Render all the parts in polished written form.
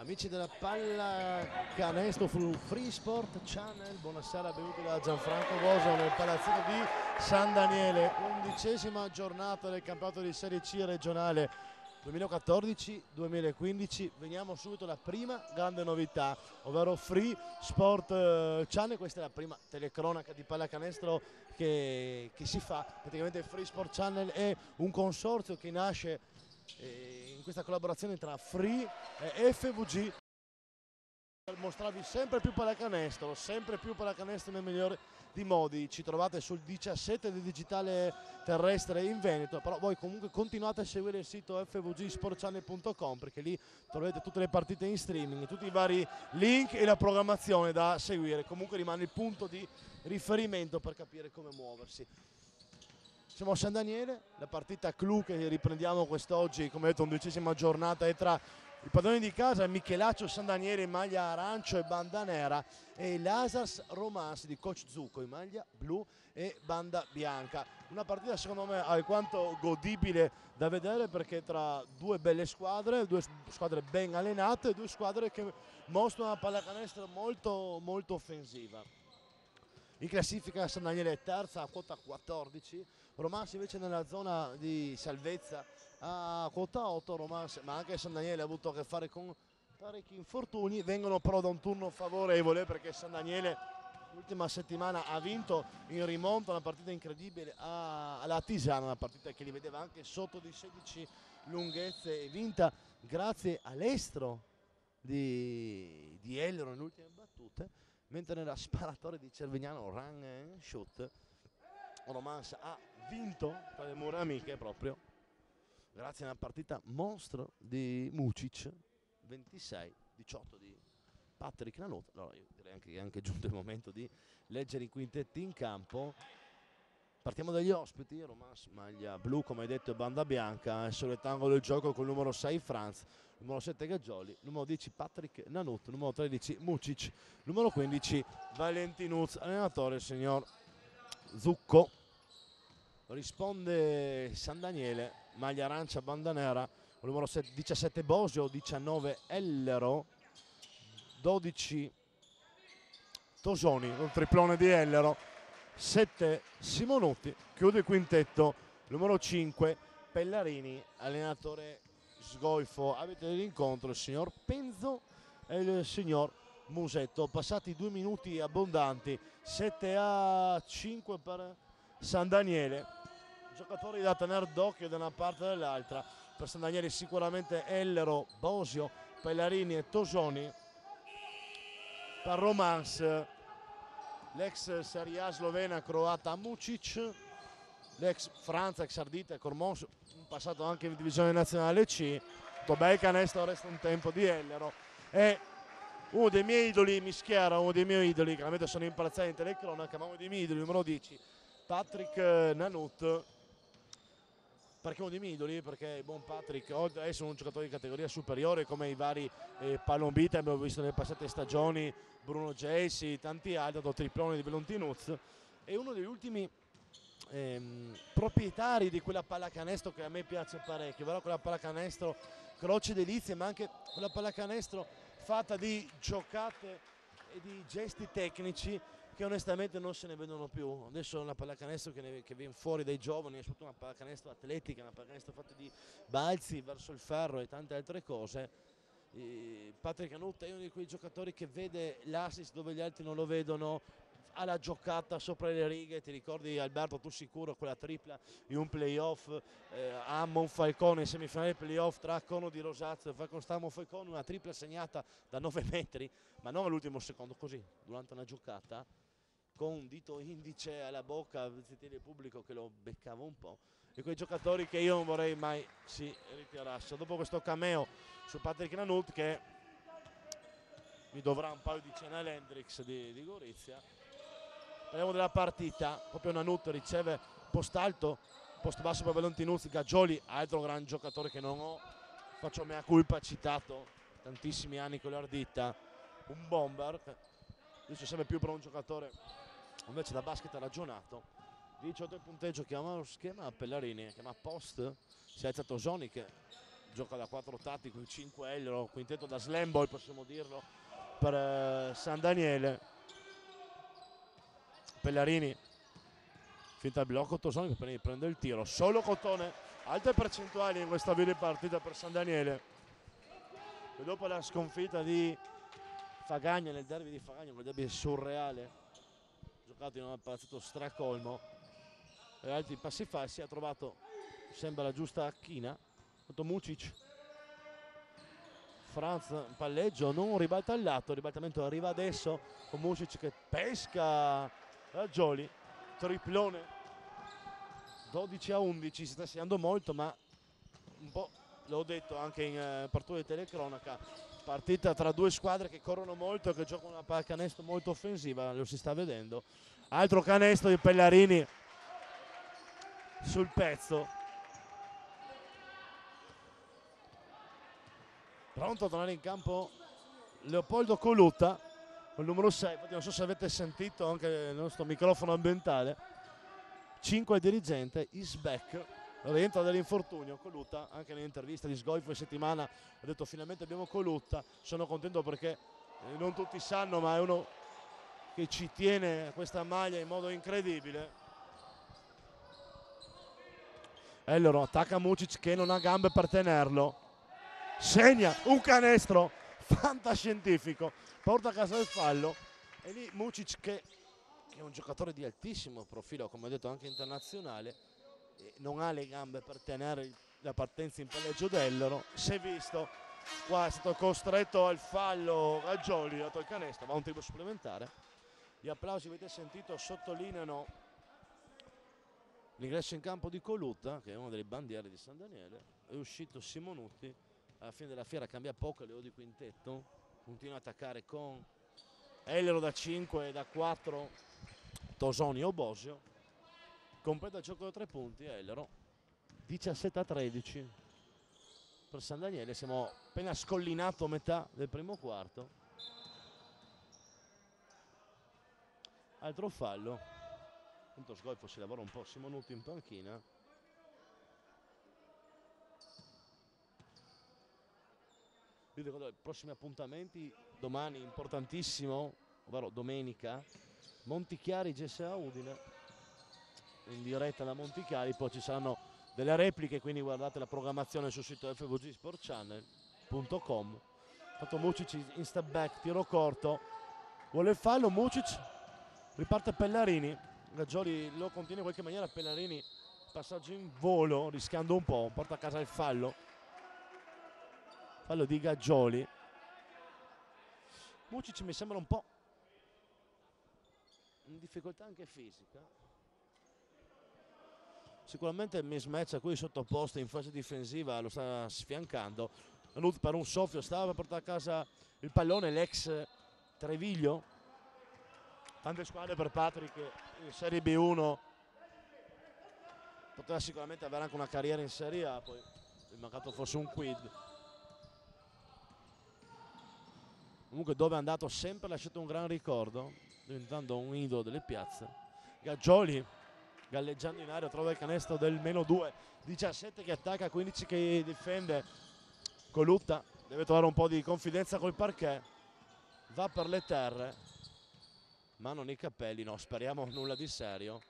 Amici della pallacanestro sul Free Sport Channel, buonasera, benvenuti da Gianfranco Boso nel palazzino di San Daniele, 11ª giornata del campionato di Serie C regionale 2014-2015. Veniamo subito alla prima grande novità, ovvero Free Sport Channel. Questa è la prima telecronaca di pallacanestro che si fa. Praticamente Free Sport Channel è un consorzio che nasce in questa collaborazione tra Free e FVG per mostrarvi sempre più pallacanestro nel migliore dei modi. Ci trovate sul 17 del digitale terrestre in Veneto, però voi comunque continuate a seguire il sito fvgsportchannel.com, perché lì troverete tutte le partite in streaming, tutti i vari link e la programmazione da seguire. Comunque rimane il punto di riferimento per capire come muoversi. Siamo a San Daniele, la partita clou che riprendiamo quest'oggi, come detto, 11ª giornata, è tra i padroni di casa, Michelaccio San Daniele in maglia arancio e banda nera, e l'Asars Romance di Coach Zucco in maglia blu e banda bianca. Una partita secondo me alquanto godibile da vedere, perché tra due belle squadre, due squadre ben allenate, due squadre che mostrano una pallacanestro molto molto offensiva. In classifica San Daniele è terza a quota 14, Romance invece nella zona di salvezza a quota 8. Romance, ma anche San Daniele ha avuto a che fare con parecchi infortuni, vengono però da un turno favorevole, perché San Daniele l'ultima settimana ha vinto in rimonta una partita incredibile alla Tisana, una partita che li vedeva anche sotto di 16 lunghezze, vinta grazie all'estro di Ellero nelle ultime battute, mentre nella sparatoria di Cervignano run and shoot Romance ha vinto per le mura amiche, proprio grazie a una partita mostro di Mucic, 26-18 di Patrick Nanot. Allora io direi che è anche giunto il momento di leggere i quintetti in campo. Partiamo dagli ospiti. Romance maglia blu, come hai detto, e banda bianca, è sul rettangolo del gioco con il numero 6 Franz, numero 7 Gaggioli, numero 10 Patrick Nanut, numero 13 Mucic, numero 15 Valentinuz. Allenatore il signor Zucco. Risponde San Daniele, maglia arancia, banda nera, numero 17 Bosio, 19 Ellero, 12 Tosoni, un triplone di Ellero, 7 Simonuti. Chiude il quintetto numero 5 Pellarini, allenatore Sgoifo. Avete l'incontro il signor Penzo e il signor Musetto. Passati 2 minuti abbondanti, 7-5 per San Daniele. Giocatori da tenere d'occhio da una parte e dall'altra. Per San Daniele sicuramente Ellero, Bosio, Pellarini e Tosoni. Per Romance l'ex Serie A slovena croata Mucic, l'ex Franza, ex Ardita e Cormons, un passato anche in divisione nazionale C. Bel canestro, resta un tempo di Ellero. E uno dei miei idoli, mi schiera uno dei miei idoli, chiaramente sono impazzati in telecronaca, ma uno dei miei idoli, numero 10 Patrick Nanut. Perché uno dei miei idoli? Perché il buon Patrick, oltre ad essere un giocatore di categoria superiore come i vari Palombita, abbiamo visto nelle passate stagioni, Bruno Gessi, tanti altri, ha dato triplone di Valentinuz, è uno degli ultimi proprietari di quella pallacanestro che a me piace parecchio, però quella pallacanestro croce delizie, ma anche quella pallacanestro fatta di giocate e di gesti tecnici che onestamente non se ne vedono più. Adesso è una pallacanestro che viene fuori dai giovani, è soprattutto una pallacanestro atletica, una pallacanestro fatta di balzi verso il ferro e tante altre cose. Patrick Nanut è uno di quei giocatori che vede l'assist dove gli altri non lo vedono, ha la giocata sopra le righe. Ti ricordi, Alberto, tu sicuro, quella tripla in un playoff a Monfalcone in semifinale playoff tra Cono di Rosazzo e Falcon Monfalcone, una tripla segnata da 9 metri, ma non all'ultimo secondo, così durante una giocata con un dito indice alla bocca, sentire il pubblico che lo beccava un po'. E quei giocatori che io non vorrei mai si ritirassero. Dopo questo cameo su Patrick Nanut, che mi dovrà un paio di cene all'Hendrix di Gorizia, parliamo della partita. Proprio Nanut riceve post alto, post basso per Valentinuz. Gaggioli, altro gran giocatore che non ho, faccio mea culpa, citato tantissimi anni con l'Ardita, un bomber. Io ci serve più per un giocatore invece da basket ragionato. 18 il punteggio, chiama lo schema Pellarini, chiama post, si è alzato Tosoni che gioca da 4 tattico, il 5 Ellero, quintetto da slam ball possiamo dirlo per San Daniele. Pellarini finta il blocco, Tosoni che appena prende il tiro, solo Cotone, alte percentuali in questa video partita per San Daniele. E dopo la sconfitta di Fagagna nel derby di Fagagna, quel derby surreale giocato in un palazzetto stracolmo e altri passi falsi, ha trovato, sembra, la giusta china. Mucic, Franz, palleggio, non ribalta al lato, il ribaltamento arriva adesso con Mucic che pesca Gaggioli, triplone, 12-11, si sta segnando molto, ma un po', l'ho detto anche in apertura di telecronaca, partita tra due squadre che corrono molto e che giocano una pallacanestro molto offensiva, lo si sta vedendo. Altro canestro di Pellarini sul pezzo. Pronto a tornare in campo Leopoldo Colutta, il numero 6, infatti non so se avete sentito anche il nostro microfono ambientale. 5 il dirigente, is back, rientra dall'infortunio. Colutta, anche nell'intervista di Sgoifo in settimana, ha detto finalmente abbiamo Colutta, sono contento perché non tutti sanno, ma è uno che ci tiene a questa maglia in modo incredibile. E allora attacca Mucic che non ha gambe per tenerlo, segna un canestro fantascientifico, porta a casa il fallo. E lì Mucic che è un giocatore di altissimo profilo, come ho detto anche internazionale, non ha le gambe per tenere la partenza in palleggio d'Ellero. Si è visto, qua è stato costretto al fallo Gaggioli, ha dato il canestro, va un tiro supplementare. Gli applausi avete sentito sottolineano l'ingresso in campo di Colutta, che è una delle bandiere di San Daniele. È uscito Simonutti, alla fine della fiera cambia poco, Leo di quintetto, continua a attaccare con Ellero da 5 e da 4 Tosoni o Bosio. Completa il gioco da 3 punti Ellero, 17-13 per San Daniele. Siamo appena scollinato a metà del primo quarto. Altro fallo. Appunto Sgoifo si lavora un po', Simonutti in panchina. Vi ricordo i prossimi appuntamenti: domani importantissimo, ovvero domenica, Montichiari GSA Udine in diretta da Montichiari, poi ci saranno delle repliche, quindi guardate la programmazione sul sito fvgsportchannel.com. Fatto Mucic in step back, tiro corto, vuole il fallo Mucic, riparte Pellarini, Gaggioli lo contiene in qualche maniera, Pellarini passaggio in volo rischiando un po', porta a casa il fallo di Gaggioli. Mucic mi sembra un po' in difficoltà anche fisica, sicuramente il mismatch a cui è sottoposto in fase difensiva lo sta sfiancando. Per un soffio stava per portare a casa il pallone l'ex Treviglio, tante squadre per Patrick in Serie B1, poteva sicuramente avere anche una carriera in Serie A, poi è mancato forse un quid. Comunque dove è andato sempre lasciato un gran ricordo, diventando un idolo delle piazze. Gaggioli galleggiando in aria trova il canestro del -2, 17 che attacca, 15 che difende. Colutta deve trovare un po' di confidenza col parquet, va per le terre ma non i capelli, no, speriamo nulla di serio,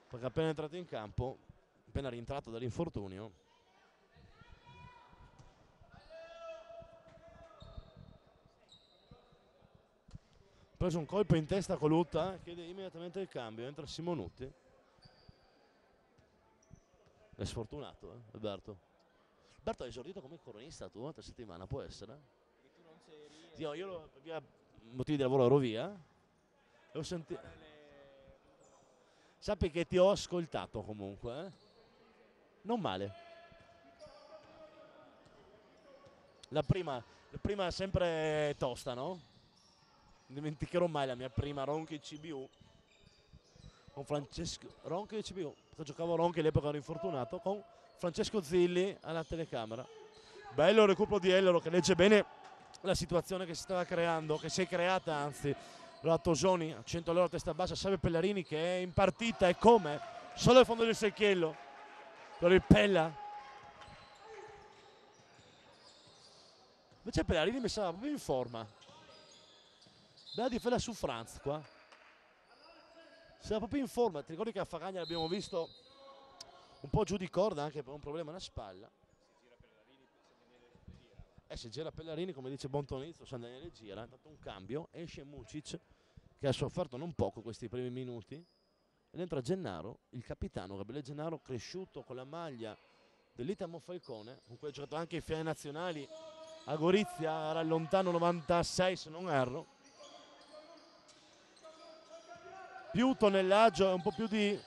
perché appena entrato in campo, appena rientrato dall'infortunio, preso un colpo in testa Colutta, chiede immediatamente il cambio, entra Simonutti. È sfortunato, Alberto. Alberto, hai esordito come coronista tu l'altra settimana, può essere? E tu non sei Io per motivi di lavoro ero via. E ho sentito. Sappi che ti ho ascoltato comunque, eh? Non male. La prima è sempre tosta, no? Non dimenticherò mai la mia prima Ronchi CBU con Francesco Ronchi CBU. Giocavo Ronchi all'epoca, ero infortunato, con Francesco Zilli alla telecamera. Bello il recupero di Ellero che legge bene la situazione che si stava creando, che si è creata anzi. La Tosoni a 100 euro a testa bassa, serve Pellarini che è in partita e come? Solo al fondo del secchiello. per il Pella. Invece Pellarini mi sembra proprio in forma. Bella difesa su Franz qua. Sembra proprio in forma. Ti ricordi che a Fagagna l'abbiamo visto un po' giù di corda anche per un problema alla spalla. Se gira Pellarini, come dice Bontonizzo, San Daniele gira, è dato un cambio, esce Mucic che ha sofferto non poco questi primi minuti ed entra Gennaro, il capitano Gabriele Gennaro, cresciuto con la maglia dell'Itamo Falcone, con cui ha giocato anche i finali nazionali a Gorizia, era lontano 96 se non erro. Più tonnellaggio, un po' più di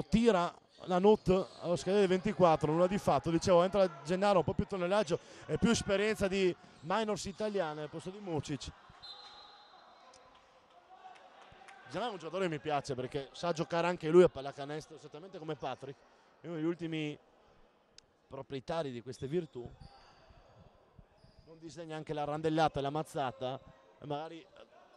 tira la Nut allo scadere 24, nulla di fatto. Dicevo, entra Gennaro, un po' più tonnellaggio e più esperienza di minors italiane al posto di Mucic. Gennaro è un giocatore che mi piace perché sa giocare anche lui a pallacanestro esattamente come Patrick, è uno degli ultimi proprietari di queste virtù. Non disdegna anche la randellata e la mazzata, e magari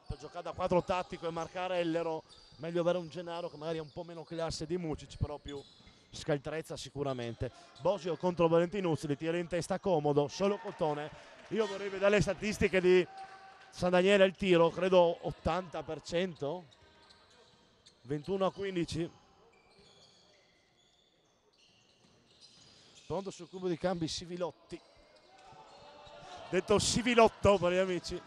per giocare da quadro tattico e marcare Ellero meglio avere un Gennaro che magari è un po' meno classe di Mucic, però più scaltrezza sicuramente. Bosio contro Valentinuzzi, li tira in testa comodo, solo Cotone. Io vorrei vedere le statistiche di San Daniele al tiro, credo 80%, 21-15. Pronto sul cubo di cambi Sivilotti, detto Sivilotto per gli amici.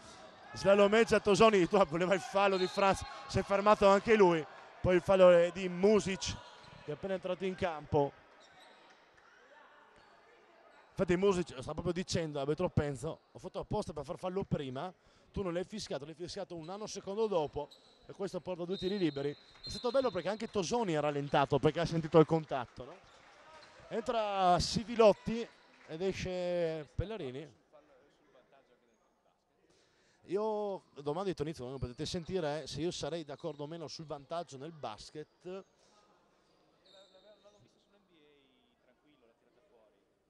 Slalomeggia Tosoni, voleva il fallo di Franz, si è fermato anche lui. Poi il fallo è di Mucic che è appena entrato in campo. Infatti Mucic sta proprio dicendo a Betropenzo: ho fatto apposta per far fallo prima, tu non l'hai fischiato un nanosecondo dopo e questo porta due tiri liberi. È stato bello perché anche Tosoni è rallentato perché ha sentito il contatto, no? Entra Sivilotti ed esce Pellarini. Io domando di Tonizio, come potete sentire, se io sarei d'accordo o meno sul vantaggio nel basket.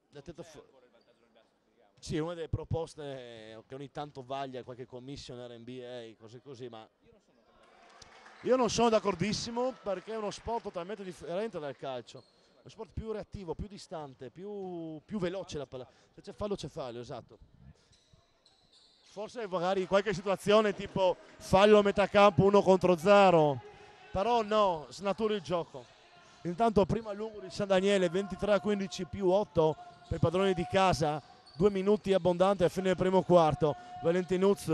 La tirata fuori. Sì, una delle proposte che ogni tanto vaglia qualche commissioner NBA, cose così, ma io non sono d'accordissimo perché è uno sport totalmente differente dal calcio. È uno sport più reattivo, più distante, più veloce la palla. Se c'è fallo, esatto. Forse magari qualche situazione tipo fallo a metà campo 1 contro 0, però no, snatura il gioco. Intanto prima lungo di San Daniele, 23-15 più 8 per i padroni di casa, 2 minuti abbondanti a fine del primo quarto. Valentinuz,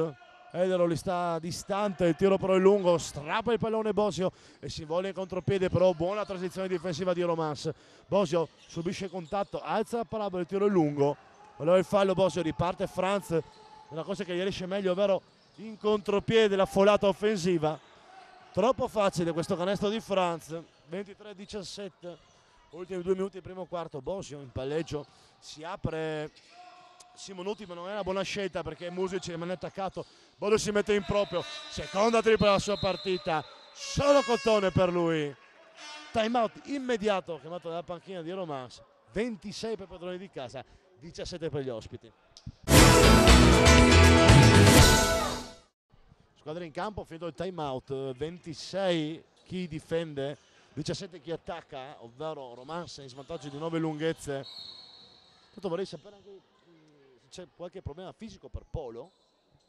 Edero li sta distante, il tiro però è lungo, strappa il pallone Bosio e si vola in contropiede, però buona transizione difensiva di Romans. Bosio subisce contatto, alza la parabola, il tiro è lungo, allora il fallo Bosio, riparte Franz, una cosa che gli riesce meglio, ovvero in contropiede la folata offensiva. Troppo facile questo canestro di Franz. 23-17, ultimi 2 minuti del primo quarto. Bosio in palleggio, si apre Simonuti, ma non è una buona scelta perché Mucic rimane attaccato. Bosio si mette in proprio, seconda tripla della sua partita, solo Cotone per lui. Time out immediato chiamato dalla panchina di Romans. 26 per i padroni di casa, 17 per gli ospiti. Squadra in campo, finito il time out, 26 chi difende, 17 chi attacca, ovvero Romans in svantaggio di 9 lunghezze. Tanto vorrei sapere anche se c'è qualche problema fisico per Polo,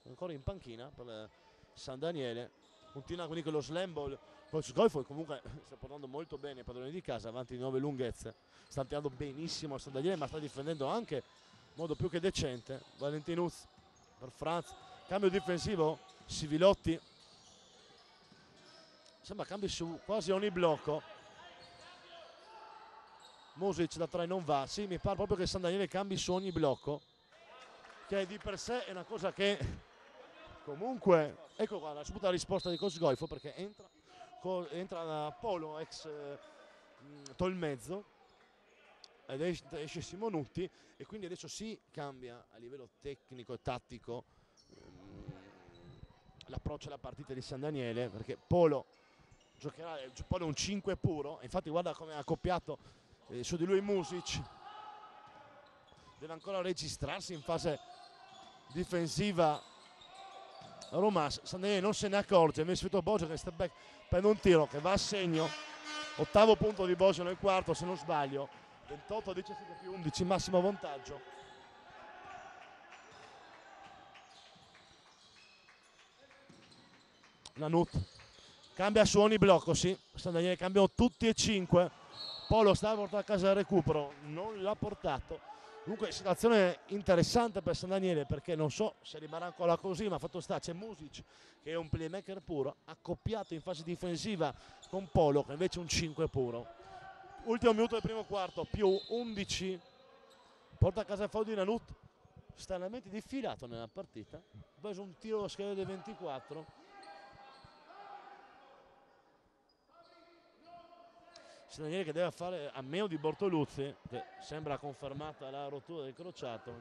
ancora in panchina per San Daniele. Continua quindi con lo slam ball. Poi Sgoifo comunque sta portando molto bene i padroni di casa, avanti di 9 lunghezze. Sta tirando benissimo a San Daniele, ma sta difendendo anche in modo più che decente. Valentinuz per Franz, cambio difensivo, Sivilotti. Sembra cambi su quasi ogni blocco. Mucic da 3 non va, sì, mi pare proprio che San Daniele cambi su ogni blocco, che di per sé è una cosa che comunque, ecco qua la subita risposta di Coach Goifo, perché entra Polo ex Tolmezzo ed esce Simonutti e quindi adesso si cambia a livello tecnico e tattico l'approccio alla partita di San Daniele, perché Polo giocherà, Polo è un 5 puro, infatti guarda come ha accoppiato su di lui Mucic, deve ancora registrarsi in fase difensiva Romas. San Daniele non se ne accorge, invece Bosio che step back prende un tiro che va a segno Ottavo punto di Bosio nel quarto, se non sbaglio. 28-17+11, massimo vantaggio. Nanut cambia su ogni blocco, sì. San Daniele cambiano tutti e 5. Polo sta a portare a casa il recupero, non l'ha portato. Comunque situazione interessante per San Daniele, perché non so se rimarrà ancora così, ma fatto sta, c'è Music che è un playmaker puro, accoppiato in fase difensiva con Polo che invece è un 5 puro. Ultimo minuto del primo quarto, più 11, porta a casa il foul di Nanut, stranamente diffidato nella partita, ha preso un tiro allo scheda dei 24. San Daniele che deve fare a meno di Bortoluzzi, che sembra confermata la rottura del crociato.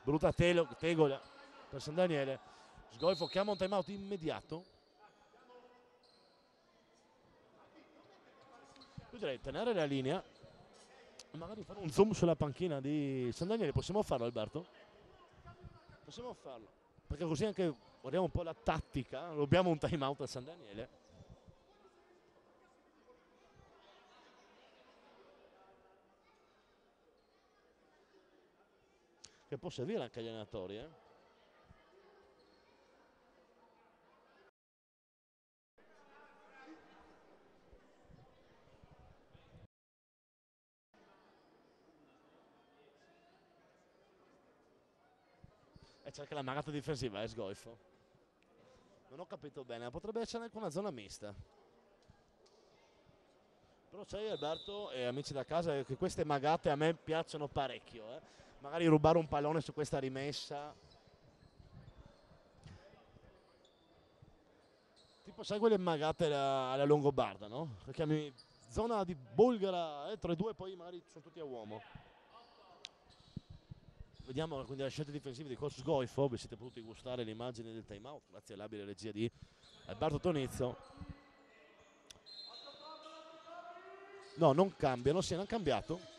Brutta tegola per San Daniele. Sgoifo chiama un time out immediato. Io direi tenere la linea e magari fare un zoom sulla panchina di San Daniele. Possiamo farlo, Alberto? Possiamo farlo, perché così anche guardiamo un po' la tattica. Dobbiamo un time out a San Daniele. Che può servire anche agli allenatori, E c'è anche la magata difensiva, Sgoifo. Non ho capito bene, potrebbe essere anche una zona mista. Però sai, Alberto e amici da casa, che queste magate a me piacciono parecchio, Magari rubare un pallone su questa rimessa. Tipo sai quelle magate alla Longobarda, no? Che chiami zona di Bulgara, 3-2, poi magari sono tutti a uomo. Vediamo quindi le scelte difensive di coach Sgoifo. Vi siete potuti gustare l'immagine del time out grazie all'abile regia di Alberto Tonizzo. No, non cambiano, sì, hanno cambiato.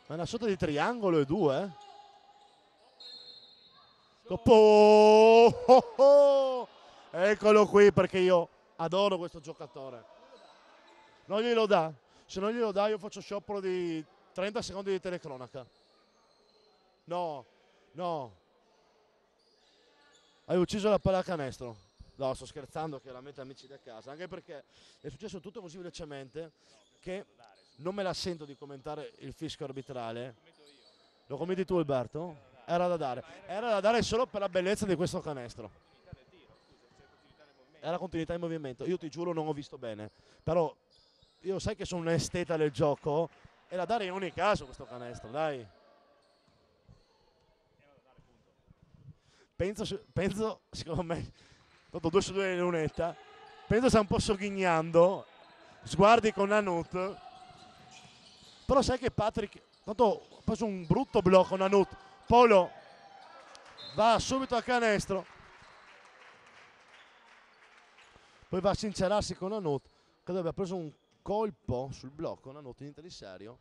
Ma è una sorta di triangolo e 2. Eccolo qui, perché io adoro questo giocatore. Non glielo dà. Se non glielo dà io faccio sciopero di 30 secondi di telecronaca. No. Hai ucciso la pallacanestro. No, sto scherzando, chiaramente, amici da casa. Anche perché è successo tutto così velocemente che non me la sento di commentare il fischio arbitrale. Lo commenti tu, Alberto? Era da dare. Era da dare solo per la bellezza di questo canestro. Era continuità in movimento. Io ti giuro non ho visto bene. Però io sai che sono un esteta del gioco. È da dare in ogni caso questo canestro, dai. Penso secondo me, dopo 2 su 2 in lunetta, penso sta un po' sogghignando. Sguardi con Nanut. Però sai che Patrick, tanto ha preso un brutto blocco Nanut. Polo va subito a canestro. Poi va a sincerarsi con Nanut, che aveva preso un colpo sul blocco Nanut, niente di serio.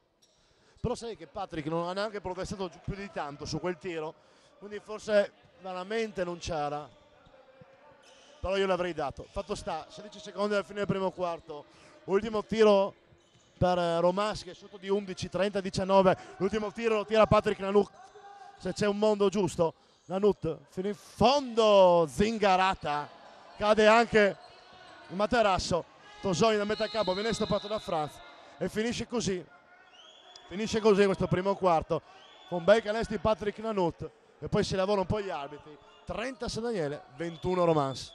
Però sai che Patrick non ha neanche protestato più di tanto su quel tiro, quindi forse veramente non c'era. Però io l'avrei dato. Fatto sta, 16 secondi alla fine del primo quarto. Ultimo tiro per Romaschi, è sotto di 11, 30-19. L'ultimo tiro lo tira Patrick Nanut. Se c'è un mondo giusto, Nanut fino in fondo, zingarata. Cade anche il materasso. Tosoni da metà campo, viene stoppato da Franz. E finisce così. Finisce così questo primo quarto. Con bei canestri Patrick Nanut. E poi si lavora un po' gli arbitri. 30 San Daniele, 21 Romans.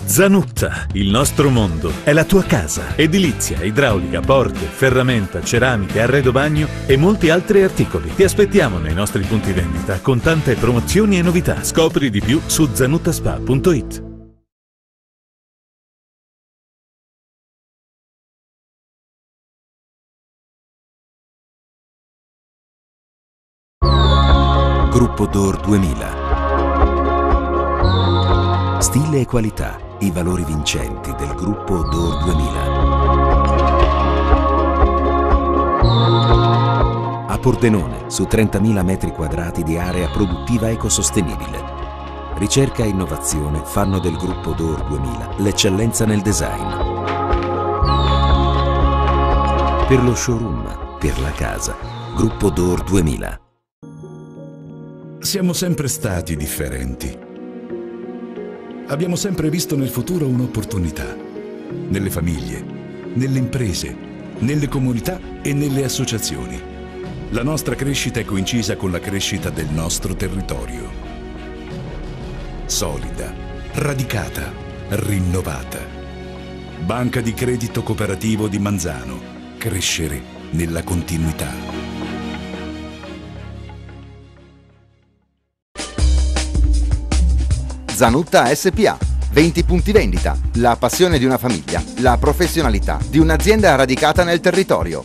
Zanutta, il nostro mondo, è la tua casa. Edilizia, idraulica, porte, ferramenta, ceramiche, arredo bagno e molti altri articoli. Ti aspettiamo nei nostri punti vendita con tante promozioni e novità. Scopri di più su zanuttaspa.it. Gruppo Door 2000. Stile e qualità, i valori vincenti del gruppo Door 2000. a Pordenone, su 30.000 metri quadrati di area produttiva ecosostenibile. Ricerca e innovazione fanno del gruppo Door 2000 l'eccellenza nel design. Per lo showroom, per la casa, gruppo Door 2000. Siamo sempre stati differenti. Abbiamo sempre visto nel futuro un'opportunità. Nelle famiglie, nelle imprese, nelle comunità e nelle associazioni. La nostra crescita è coincisa con la crescita del nostro territorio. Solida, radicata, rinnovata. Banca di Credito Cooperativo di Manzano. Crescere nella continuità. Zanutta SPA. 20 punti vendita, la passione di una famiglia, la professionalità di un'azienda radicata nel territorio.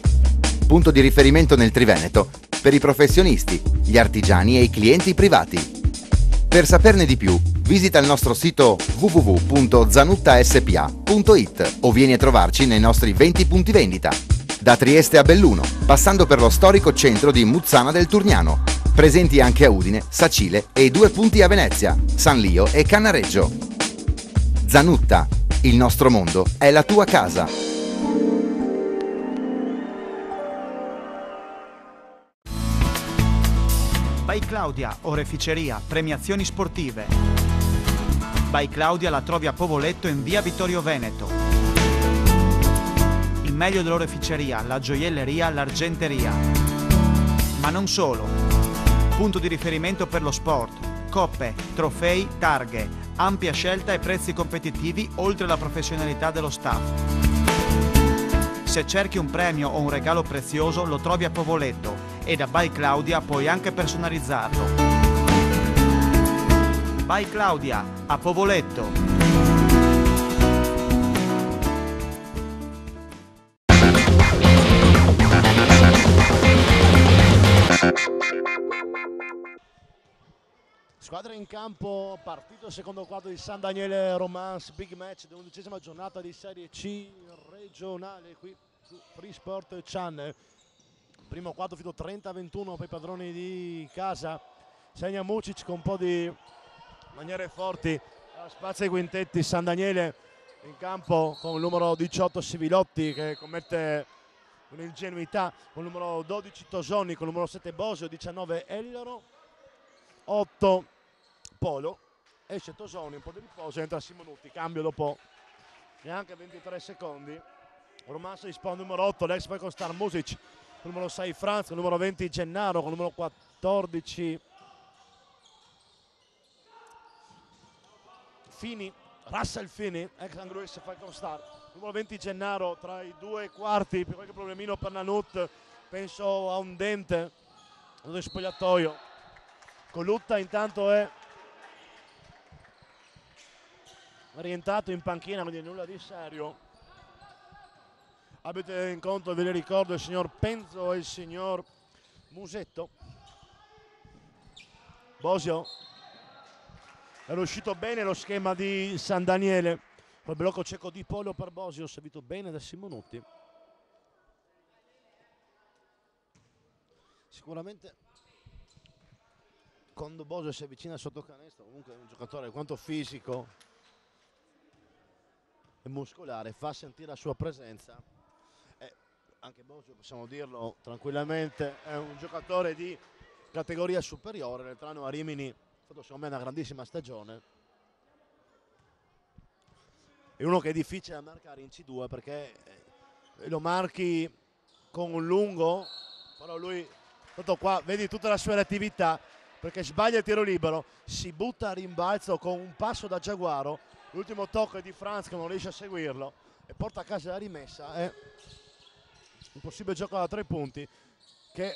Punto di riferimento nel Triveneto per i professionisti, gli artigiani e i clienti privati. Per saperne di più, visita il nostro sito www.zanuttaspa.it o vieni a trovarci nei nostri 20 punti vendita. Da Trieste a Belluno, passando per lo storico centro di Muzzana del Turniano. Presenti anche a Udine, Sacile e 2 punti a Venezia, San Lio e Cannareggio. Zanutta, il nostro mondo è la tua casa. By Claudia, oreficeria, premiazioni sportive. By Claudia la trovi a Povoletto in via Vittorio Veneto. Il meglio dell'oreficeria, la gioielleria, l'argenteria. Ma non solo. Punto di riferimento per lo sport, coppe, trofei, targhe. Ampia scelta e prezzi competitivi oltre alla professionalità dello staff. Se cerchi un premio o un regalo prezioso lo trovi a Povoletto e da By Claudia puoi anche personalizzarlo. By Claudia a Povoletto. Squadra in campo, partito secondo quadro di San Daniele Romance, big match dell'11ª giornata di Serie C regionale qui su Free Sport Channel. Primo quadro finito 30-21 per i padroni di casa. Segna Mucic con un po' di maniere forti, spazia i quintetti. San Daniele in campo con il numero 18 Sivilotti che commette un'ingenuità, con il numero 12 Tosoni, con il numero 7 Bosio, 19 Ellero, 8 Polo, esce Tosoni, un po' di riposo, entra Simonutti, cambio dopo neanche 23 secondi. Romance risponde numero 8, l'ex poi Star Music, con il numero 6 Franz, con il numero 20 Gennaro, con il numero 14 Fini, Russell Fini, ex Angruis Falcon Star, numero 20 Gennaro tra i due quarti, per qualche problemino per Nanut, penso a un dente nello spogliatoio. Colutta intanto è rientrato in panchina, quindi nulla di serio. Avete in conto, ve li ricordo, il signor Penzo e il signor Musetto. Bosio era uscito bene lo schema di San Daniele, col blocco cieco di Polo per Bosio, servito bene da Simonutti. Sicuramente quando Bosio si avvicina sotto canestro, comunque è un giocatore alquanto fisico e muscolare, fa sentire la sua presenza. Anche Bosio, possiamo dirlo tranquillamente, è un giocatore di categoria superiore. L'Eltrano a Rimini ha fatto secondo me una grandissima stagione. È uno che è difficile da marcare in C2 perché lo marchi con un lungo, però lui, tanto qua vedi tutta la sua reattività, perché sbaglia il tiro libero, si butta a rimbalzo con un passo da Giaguaro, l'ultimo tocco è di Franz che non riesce a seguirlo e porta a casa la rimessa. È un possibile gioco da 3 punti che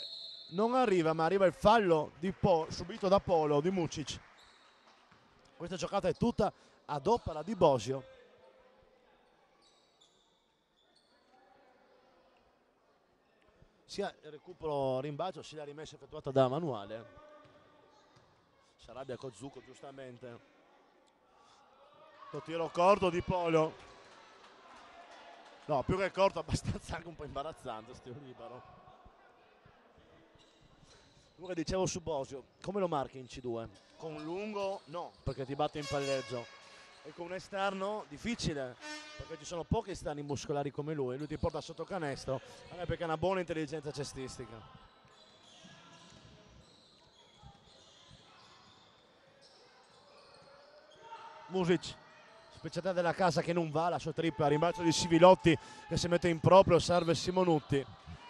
non arriva, ma arriva il fallo di subito da Polo di Mucic. Questa giocata è tutta ad opera di Bosio. Sia il recupero rimbalzo sia la rimessa effettuata da Manuale. Si arrabbia Kozuko giustamente. Lo tiro corto di Polo. No, più che corto, abbastanza anche un po' imbarazzante sto tiro libero. Comunque dicevo su Bosio, come lo marchi in C2? Con un lungo no, perché ti batte in palleggio. E con un esterno difficile, perché ci sono pochi esterni muscolari come lui ti porta sotto canestro, anche perché ha una buona intelligenza cestistica. Music, specialità della casa che non va, la sua tripla, rimbalzo di Sivilotti che si mette in proprio, serve Simonutti,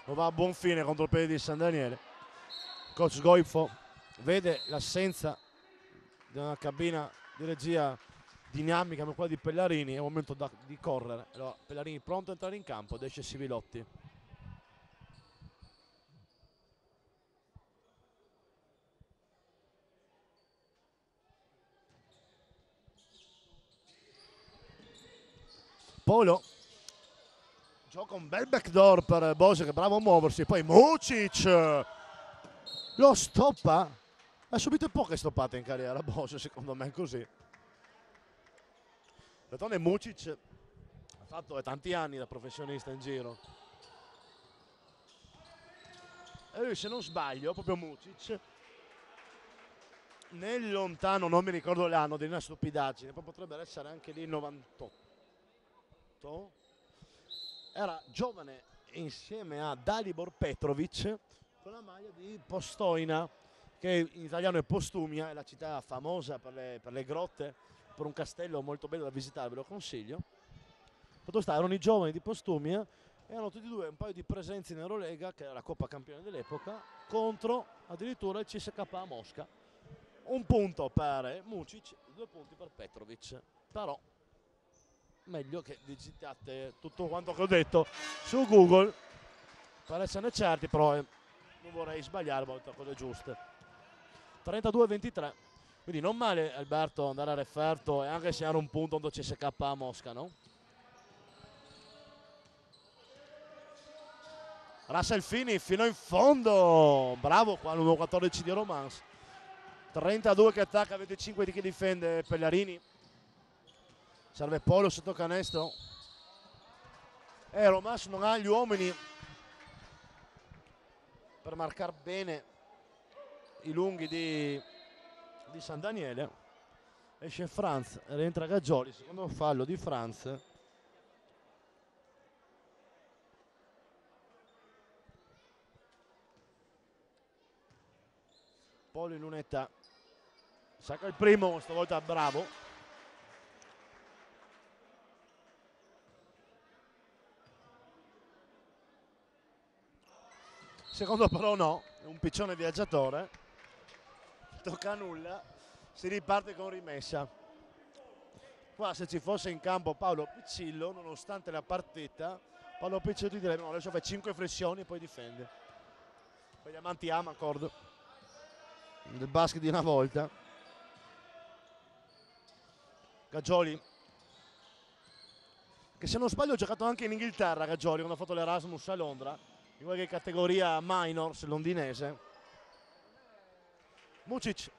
non va a buon fine contro il piede di San Daniele. Coach Sgoifo vede l'assenza di una cabina di regia dinamica come quella di Pellarini, è il momento di correre. Allora, Pellarini pronto a entrare in campo ed esce Sivilotti. Polo gioca un bel backdoor per Bosio che è bravo a muoversi, poi Mucic lo stoppa, ha subito poche stoppate in carriera Bosio, secondo me è così. D'altronde Mucic ha fatto tanti anni da professionista in giro. E lui, se non sbaglio, proprio Mucic, nel lontano, non mi ricordo l'anno, di una stupidaggine, poi potrebbe essere anche lì il 98, era giovane insieme a Dalibor Petrovic con la maglia di Postojna, che in italiano è Postumia, è la città famosa per le grotte, per un castello molto bello da visitare, ve lo consiglio. Fatto sta, erano i giovani di Postumia e hanno tutti e due un paio di presenze in Eurolega, che era la Coppa Campione dell'epoca, contro addirittura il CSKA a Mosca. Un punto per Mucic, 2 punti per Petrovic, però meglio che digitate tutto quanto che ho detto su Google per esserne certi, però non vorrei sbagliare, ma ho detto cose giuste. 32-23, quindi non male Alberto andare a referto e anche segnare un punto contro CSKA a Mosca, no? Russell Fini fino in fondo, bravo qua numero 14 di Romance. 32 che attacca, 25 di chi difende Pellarini. Serve Polo sotto canestro. Romance non ha gli uomini per marcare bene i lunghi di San Daniele. Esce Franz, rientra Gaggioli, secondo fallo di Franz. Polo in lunetta, sacca il primo, stavolta bravo. Secondo però no, è un piccione viaggiatore, tocca a nulla, si riparte con rimessa. Qua se ci fosse in campo Paolo Piccillo, nonostante la partita, Paolo Piccillo ti direbbe no, adesso fa 5 flessioni e poi difende. Per gli amanti Amancord del basket di una volta. Gaggioli, che se non sbaglio ha giocato anche in Inghilterra Gaggioli quando ha fatto l'Erasmus a Londra, in qualche categoria minors londinese. Mucic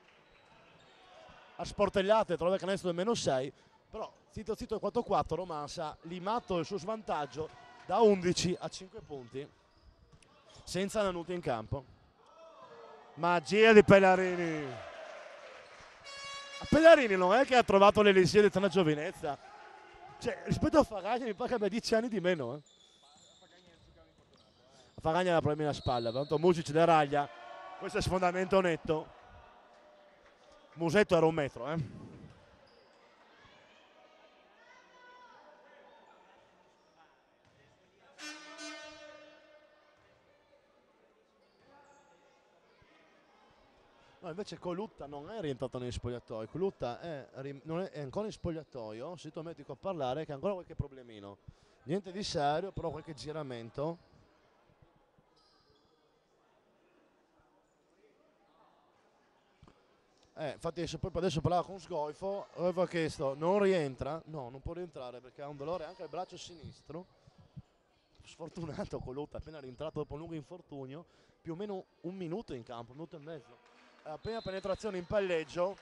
a sportellate, trova il canestro del -6, però zitto zitto 4-4 Romance ha limato il suo svantaggio da 11 a 5 punti senza Nanuti in campo. Magia di Pellarini. Pellarini non è che ha trovato l'elisir di eterna giovinezza, cioè rispetto a Faragna mi pare che abbia 10 anni di meno. Faragna ha problemi alla spalla, tanto Mucic deraglia, questo è sfondamento netto. Musetto era 1 metro, No, invece Colutta non è rientrato negli spogliatoi, Colutta è ancora in spogliatoio, si torna a parlare che ha ancora qualche problemino. Niente di serio, però qualche giramento. Infatti adesso parlava con Sgoifo, aveva chiesto, non rientra? No, non può rientrare perché ha un dolore anche al braccio sinistro. Sfortunato Colutta, appena rientrato dopo un lungo infortunio, più o meno 1 minuto in campo, 1 minuto e mezzo. Appena penetrazione in palleggio,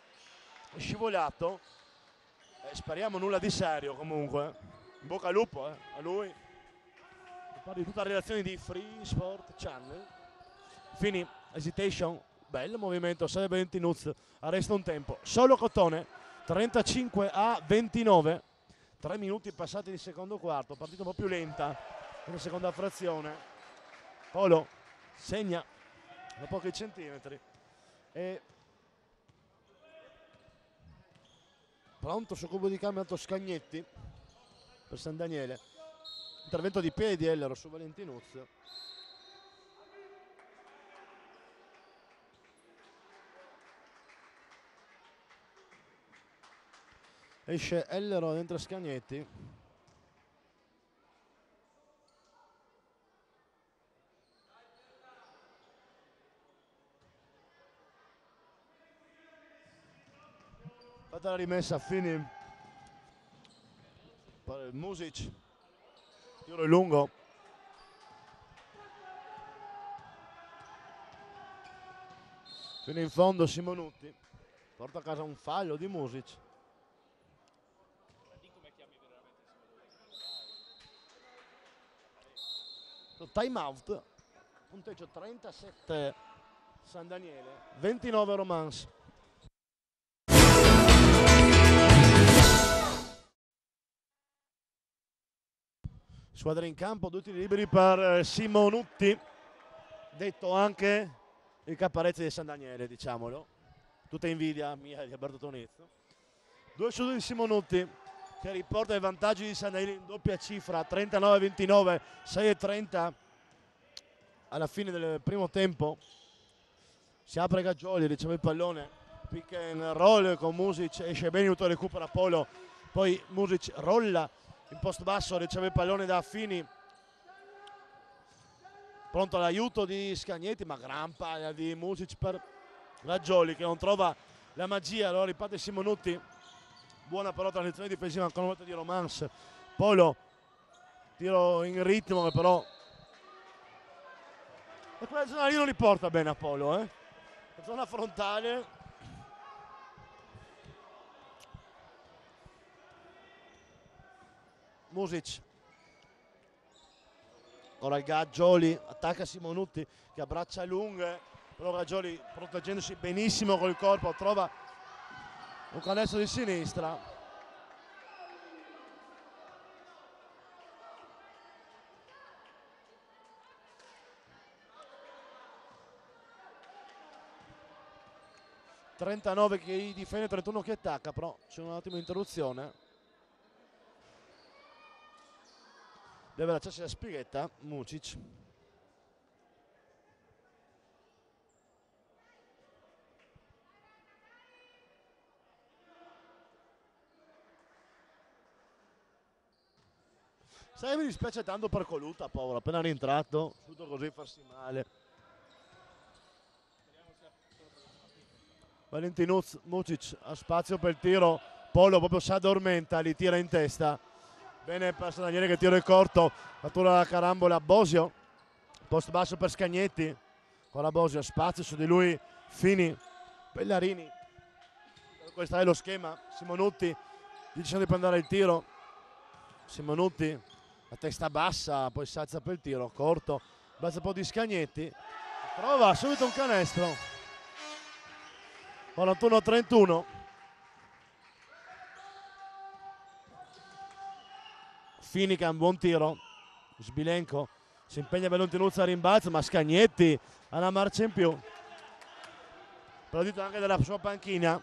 è scivolato, speriamo nulla di serio comunque, in bocca al lupo a lui. Parli di tutta la redazione di Free Sport Channel. Fini, hesitation, Bello movimento, serve Valentinuz, arresta un tempo. Solo Cotone, 35-29. 3 minuti passati di secondo quarto, partita un po' più lenta nella seconda frazione. Polo segna da pochi centimetri. E pronto su cubo di cambio Scagnetti per San Daniele. Intervento di piedi Ellero su Valentinuz. Esce Ellero dentro Scagnetti. Fatta la rimessa, Fini per Music, tiro lungo. Fino in fondo Simonutti, porta a casa un fallo di Music. Time out, punteggio 37 San Daniele, 29 Romans. Squadra in campo, 2 tiri liberi per Simonutti, detto anche il Caparezza di San Daniele, diciamolo. Tutta invidia mia di Alberto Tonezzo. 2 su 2 di Simonutti, che riporta i vantaggi di San Daniele in doppia cifra, 39-29, 6-30 alla fine del primo tempo. Si apre Gaggioli, riceve il pallone, pick and roll con Music, esce bene, recupera Polo, poi Music rolla in post basso, riceve il pallone da Affini, pronto all'aiuto di Scagnetti, ma gran palla di Music per Gaggioli che non trova la magia, allora riparte Simonutti. Buona però transizione difensiva ancora una volta di Romans. Polo, tiro in ritmo che però e quella zona lì non li porta bene a Polo, La zona frontale. Music. Ora il Gaggioli attacca Simonutti che a braccia lunghe, però Gaggioli proteggendosi benissimo col corpo trova un canestro di sinistra. (39 che difende, 31 che attacca, però c'è un attimo di interruzione. Deve lasciarsi la spighetta Mucic. Sai, mi dispiace tanto per Coluta, povero, appena rientrato, tutto così farsi male. Valentinuz, Mucic ha spazio per il tiro, Polo proprio si addormenta, li tira in testa. Bene per San Daniele che tiro è corto, fattura la carambola Bosio, post basso per Scagnetti, con la Bosio, spazio su di lui, Fini, Bellarini, questo è lo schema, Simonutti, decisione di prendere il tiro, Simonutti, la testa bassa, poi si alza per il tiro, corto, balza un po' di Scagnetti, trova subito un canestro, 41-31. Fini che ha un buon tiro, Sbilenko si impegna per Valentinuz a rimbalzo, ma Scagnetti ha una marcia in più. Applaudito anche dalla sua panchina.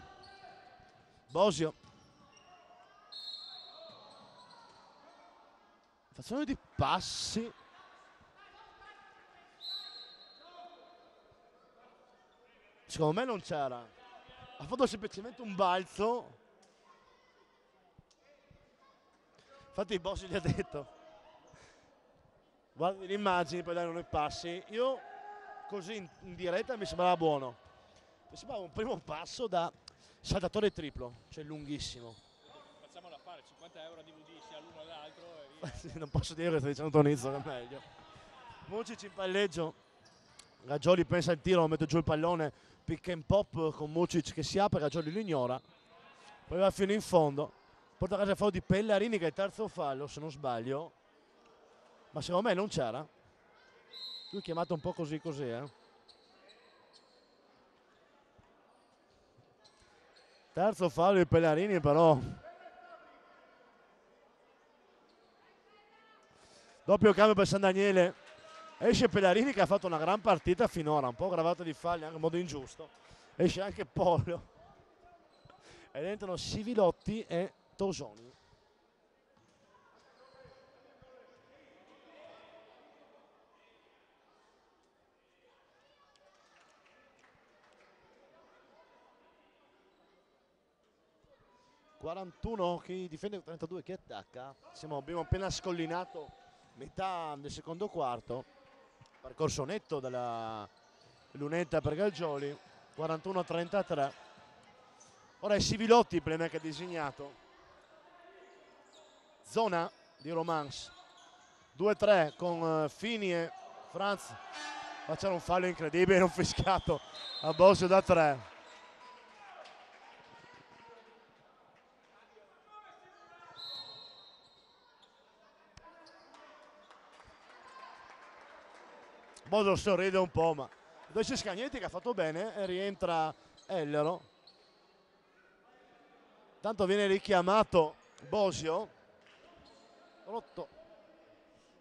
Bosio. Facciamo di passi. Secondo me non c'era. Ha fatto semplicemente un balzo. Infatti il boss gli ha detto guardi le immagini poi danno i passi. Io così in diretta mi sembrava buono, mi sembrava un primo passo da saltatore triplo, cioè lunghissimo. Facciamola fare, 50 euro a DVD sia l'uno che l'altro e via. Non posso dire che sto dicendo Tonizzo che è meglio. Mucic in palleggio, Gaggioli pensa al tiro, mette giù il pallone, pick and pop con Mucic che si apre, Gaggioli lo ignora, poi va fino in fondo. Porta a casa il fallo di Bellarini che è il terzo fallo, se non sbaglio. Ma secondo me non c'era. Lui è chiamato un po' così così, Terzo fallo di Pellarini, però doppio cambio per San Daniele. Esce Pellarini che ha fatto una gran partita finora, un po' gravato di falli anche in modo ingiusto. Esce anche Pollo ed entrano Sivilotti e Tosoni. Chi difende, 32 chi attacca. Abbiamo appena scollinato metà del secondo quarto. Percorso netto dalla lunetta per Galgioli. 41-33. Ora è Sivilotti il playmaker designato. Zona di Romans. 2-3 con Fini e Franz. Facciano un fallo incredibile, non fischiato a Bosio da 3. Bosio sorride un po', ma adesso Scagnetti che ha fatto bene e rientra Ellero. Tanto viene richiamato Bosio. Rotto.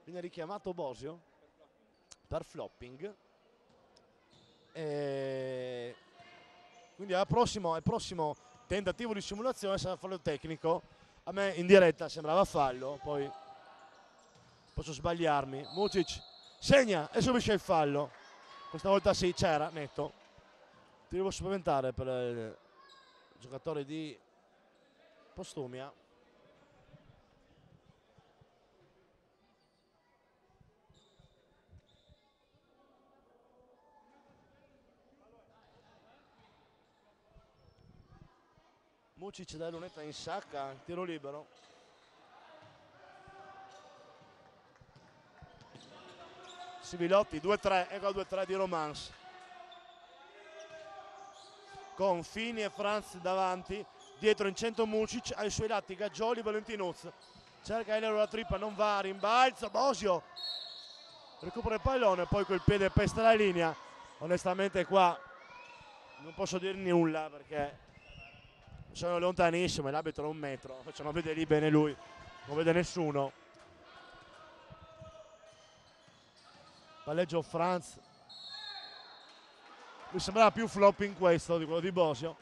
Viene richiamato Bosio per flopping. E quindi al prossimo tentativo di simulazione sarà fallo tecnico. A me in diretta sembrava fallo, poi posso sbagliarmi. Mucic segna e subisce il fallo. Questa volta sì, c'era, netto. Ti devo supplementare per il giocatore di Postumia. Mucic da lunetta in sacca, tiro libero. Sivilotti 2-3, ecco 2-3 di Romans. Con Fini e Franz davanti, dietro in centro Mucic, ai suoi lati Gaggioli, Valentinuz. Cerca Elero la trippa, non va, rimbalza, Bosio. Recupera il pallone, poi col piede pesta la linea. Onestamente qua non posso dire nulla perché sono lontanissimo e l'arbitro è 1 metro, cioè non vede lì bene lui, non vede nessuno. Palleggio Franz. Mi sembrava più flopping questo di quello di Bosio.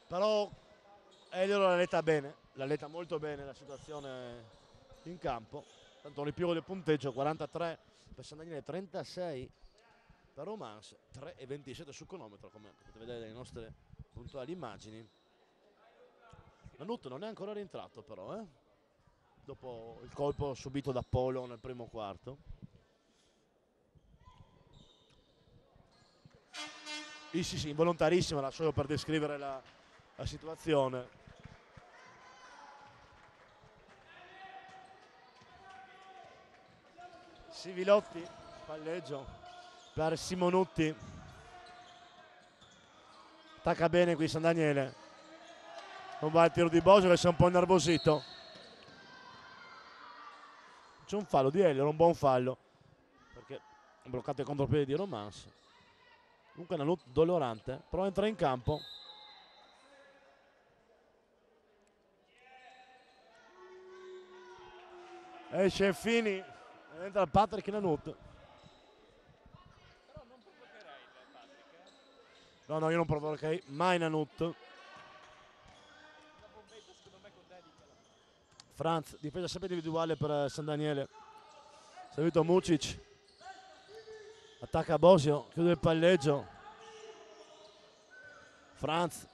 Però Elio l'ha letta molto bene la situazione in campo. Tanto un ripiego del punteggio, 43 per San Daniele, 36 per Romans, 3,27 sul cronometro, come potete vedere dalle nostre puntuali immagini. Nanut non è ancora rientrato però, dopo il colpo subito da Polo nel primo quarto. Sì, involontarissima, era solo per descrivere la situazione. Sivilotti, palleggio per Simonutti. Attacca bene qui San Daniele. Non va il tiro di Bosio che si è un po' innervosito. C'è un fallo di Elio, un buon fallo, perché è bloccato il contropiede di Romans. Comunque Nanut dolorante, però entra in campo. Esce Fini, entra Patrick Nanut. Però non provocherei il Patrick. No, io non provocherei mai Nanut. Una bombetta secondo me con dedica. Franz, difesa sempre individuale per San Daniele. Servito Mucic. Attacca Bosio, chiude il palleggio. Franz.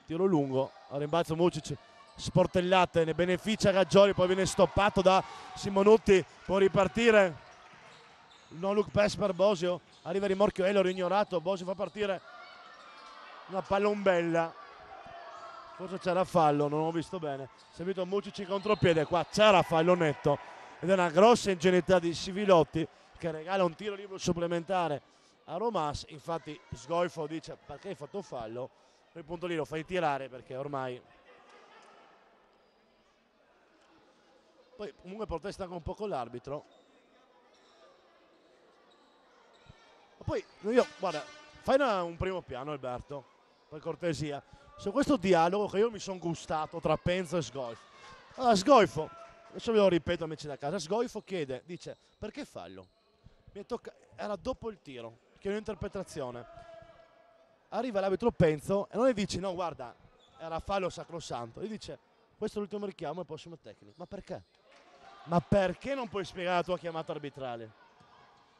Tiro lungo, a rimbalzo Mucic. Sportellate, ne beneficia Gaggioli, poi viene stoppato da Simonutti. Può ripartire. No look pass per Bosio. Arriva il rimorchio Elor ignorato. Bosio fa partire una pallombella. Forse c'era fallo, non ho visto bene. Servito Mucic in contropiede, qua c'era fallo netto. Ed è una grossa ingenuità di Sivilotti che regala un tiro libero supplementare a Romas. Infatti Sgoifo dice: perché hai fatto fallo? Quel punto lì lo fai tirare perché ormai... Poi comunque protesta anche un po' con l'arbitro. Ma poi guarda, fai un primo piano, Alberto, per cortesia, su questo dialogo che io mi sono gustato tra Penzo e Sgoifo. Allora, Sgoifo, adesso ve lo ripeto amici da casa, Sgoifo dice, perché fallo? Era dopo il tiro, che è un'interpretazione. Arriva l'arbitro Penzo e non gli dice, no guarda, era fallo sacrosanto, gli dice, questo è l'ultimo richiamo e il prossimo tecnico. Ma perché? Ma perché non puoi spiegare la tua chiamata arbitrale?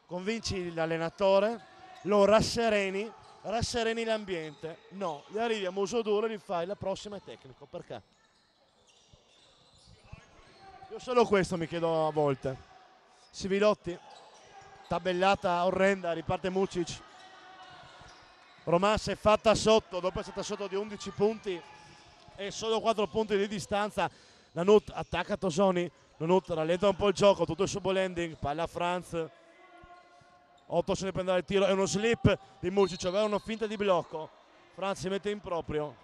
Convinci l'allenatore, lo rassereni l'ambiente. No, gli arrivi a muso duro e gli fai la prossima è tecnico. Perché? Io solo questo mi chiedo a volte. Sivilotti, tabellata orrenda, riparte Mucic. Romà si è fatta sotto, dopo è stata sotto di 11 punti e solo 4 punti di distanza. Nanut attacca Tosoni, Nanut rallenta un po' il gioco, tutto il suo ball handling, palla a Franz. Otto se ne prende il tiro, è uno slip di Mucic, aveva una finta di blocco. Franz si mette in proprio,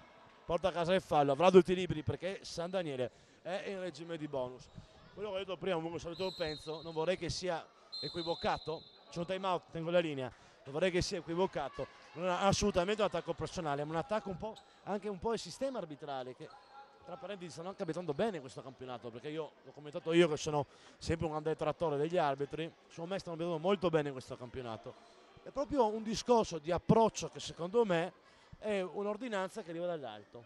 porta a casa il fallo, avrà 2 tiri liberi perché San Daniele è in regime di bonus. Quello che ho detto prima, comunque solito penso, non vorrei che sia equivocato, c'è un time out, tengo la linea, non vorrei che sia equivocato, non è assolutamente un attacco personale, ma un attacco anche un po' il sistema arbitrale che tra parentesi stanno anche abitando bene in questo campionato, perché io l'ho commentato io che sono sempre un grande detrattore degli arbitri, secondo me stanno abitando molto bene in questo campionato. È proprio un discorso di approccio che secondo me è un'ordinanza che arriva dall'alto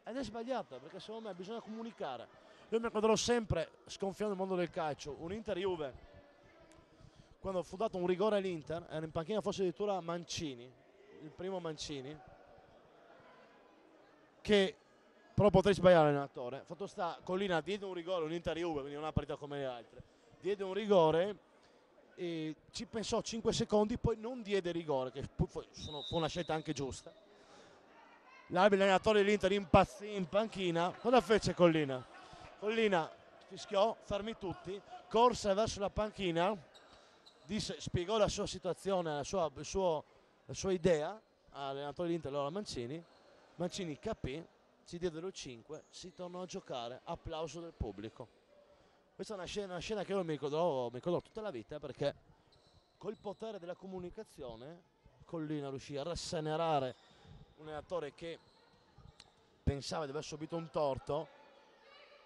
ed è sbagliata, perché secondo me bisogna comunicare. Io mi ricorderò sempre, sconfiando il mondo del calcio, un Inter-Juve, quando fu dato un rigore all'Inter, era in panchina forse addirittura Mancini, il primo Mancini, che però potrei sbagliare l'allenatore. Fatto sta, Collina diede un rigore, un Inter-Juve, quindi una partita come le altre, diede un rigore e ci pensò 5 secondi, poi non diede rigore, che fu una scelta anche giusta. L'allenatore dell'Inter impazzì in panchina. Cosa fece Collina? Collina fischiò, fermi tutti, corse verso la panchina, spiegò la sua situazione, la sua idea all'allenatore dell'Inter, allora Mancini. Mancini capì, si diedero 5, si tornò a giocare, applauso del pubblico. Questa è una scena che io mi ricorderò tutta la vita, perché col potere della comunicazione Collina riuscì a rassenerare un allenatore che pensava di aver subito un torto,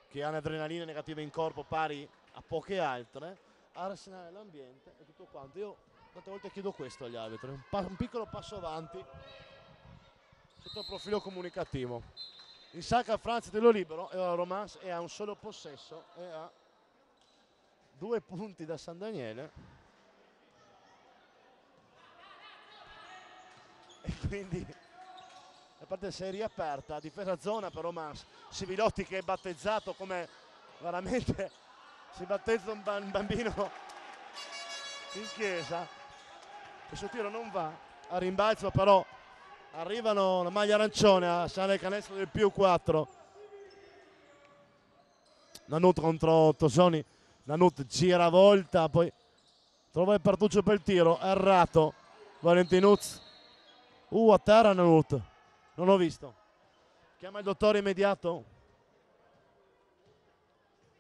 che ha un'adrenalina negativa in corpo pari a poche altre, a rasserenare l'ambiente e tutto quanto. Io tante volte chiedo questo agli arbitri, un piccolo passo avanti sotto il profilo comunicativo. Il sacca Franz tiro libero e ora Romans è a un solo possesso e ha 2 punti da San Daniele e quindi la parte si è riaperta, difesa zona per Romans. Sivilotti che è battezzato come veramente si battezza un bambino in chiesa. Il suo tiro non va, a rimbalzo però arrivano la maglia arancione a sale il canestro del +4. Nanut contro Tosoni, Nanut gira volta, poi trova il Pertuccio per il tiro, errato Valentinuz. A terra Nanut, non ho visto. Chiama il dottore immediato.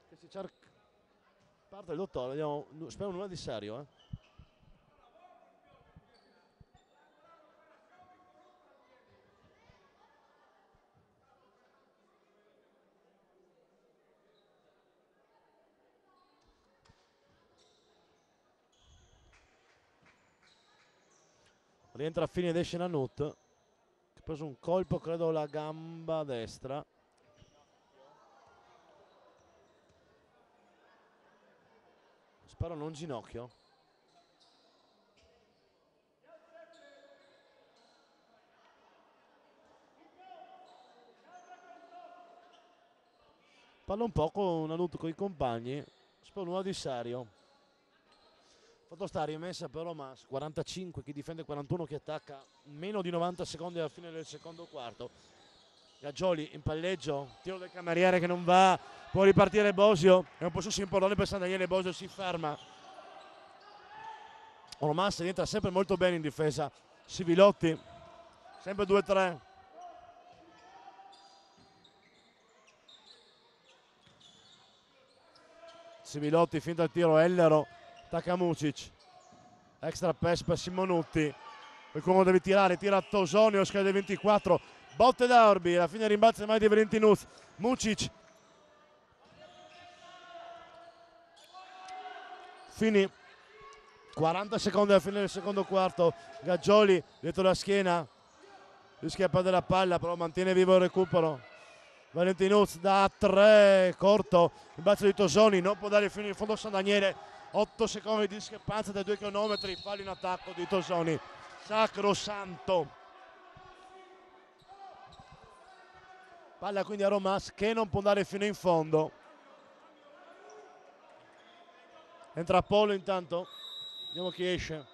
Che si cerca. Parte il dottore, vediamo, spero nulla di serio. Rientra a fine ed esce Nanut, che ha preso un colpo credo alla gamba destra. Spero non ginocchio. Parla un po' con Nanut, con i compagni, spero nulla di serio. Fatto sta rimessa per Roma, 45 chi difende, 41 chi attacca, meno di 90 secondi alla fine del secondo quarto. Gaggioli in palleggio, tiro del cameriere che non va, può ripartire Bosio, è un po' su Simpolone per San Daniele, Bosio si ferma. Romas rientra sempre molto bene in difesa, Sivilotti, sempre 2-3. Sivilotti finta il tiro, Ellero, attacca Mucic. extra pass per Simonutti, qualcuno deve tirare, tira Tosonio, scade 24, botte da Orbi, alla fine rimbalza in mano di Valentinuz, Mucic, Fini, 40 secondi alla fine del secondo quarto, Gaggioli dietro la schiena, rischia di perdere la palla però mantiene vivo il recupero, Valentinuz da 3, corto, il balzo di Tosoni, non può dare fino in fondo San Daniele, 8 secondi di discrepanza dai 2 cronometri, fallo in attacco di Tosoni, sacrosanto. Palla quindi a Romas che non può andare fino in fondo. Entra Polo intanto, vediamo chi esce.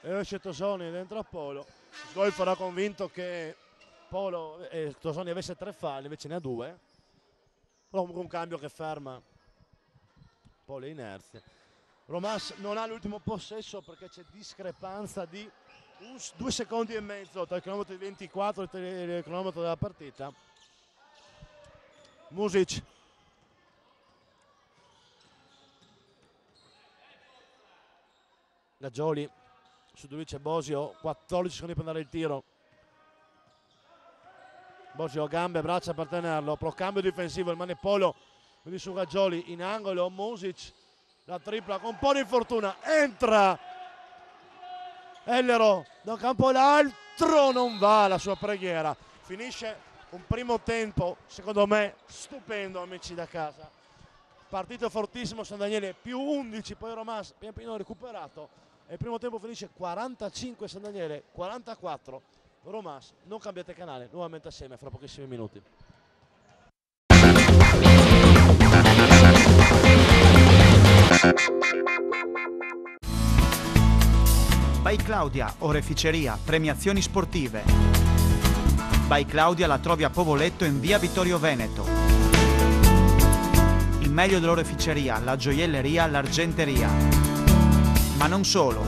E esce Tosoni ed entra Polo. Sgolf era convinto che Tosoni avesse 3 falli, invece ne ha 2. Però comunque un cambio che ferma Polo inerzia. Romas non ha l'ultimo possesso perché c'è discrepanza di 2 secondi e mezzo tra il cronometro di 24 e il cronometro della partita. Mucic. Gaggioli. Su dove c'è Bosio, 14 secondi per andare il tiro. Bosio gambe, braccia per tenerlo, pro cambio difensivo, il Polo, quindi su Gaggioli in angolo, Mucic, la tripla con un po' di fortuna, entra Ellero da campo l'altro, non va la sua preghiera, finisce un primo tempo, secondo me, stupendo amici da casa. Partito fortissimo San Daniele, più 11, poi Romas pian piano recuperato. E il primo tempo finisce 45 San Daniele, 44 Romas. Non cambiate canale, nuovamente assieme fra pochissimi minuti. By Claudia, oreficeria, premiazioni sportive. By Claudia la trovi a Povoletto in via Vittorio Veneto. Il meglio dell'oreficeria, la gioielleria, l'argenteria. Ma non solo.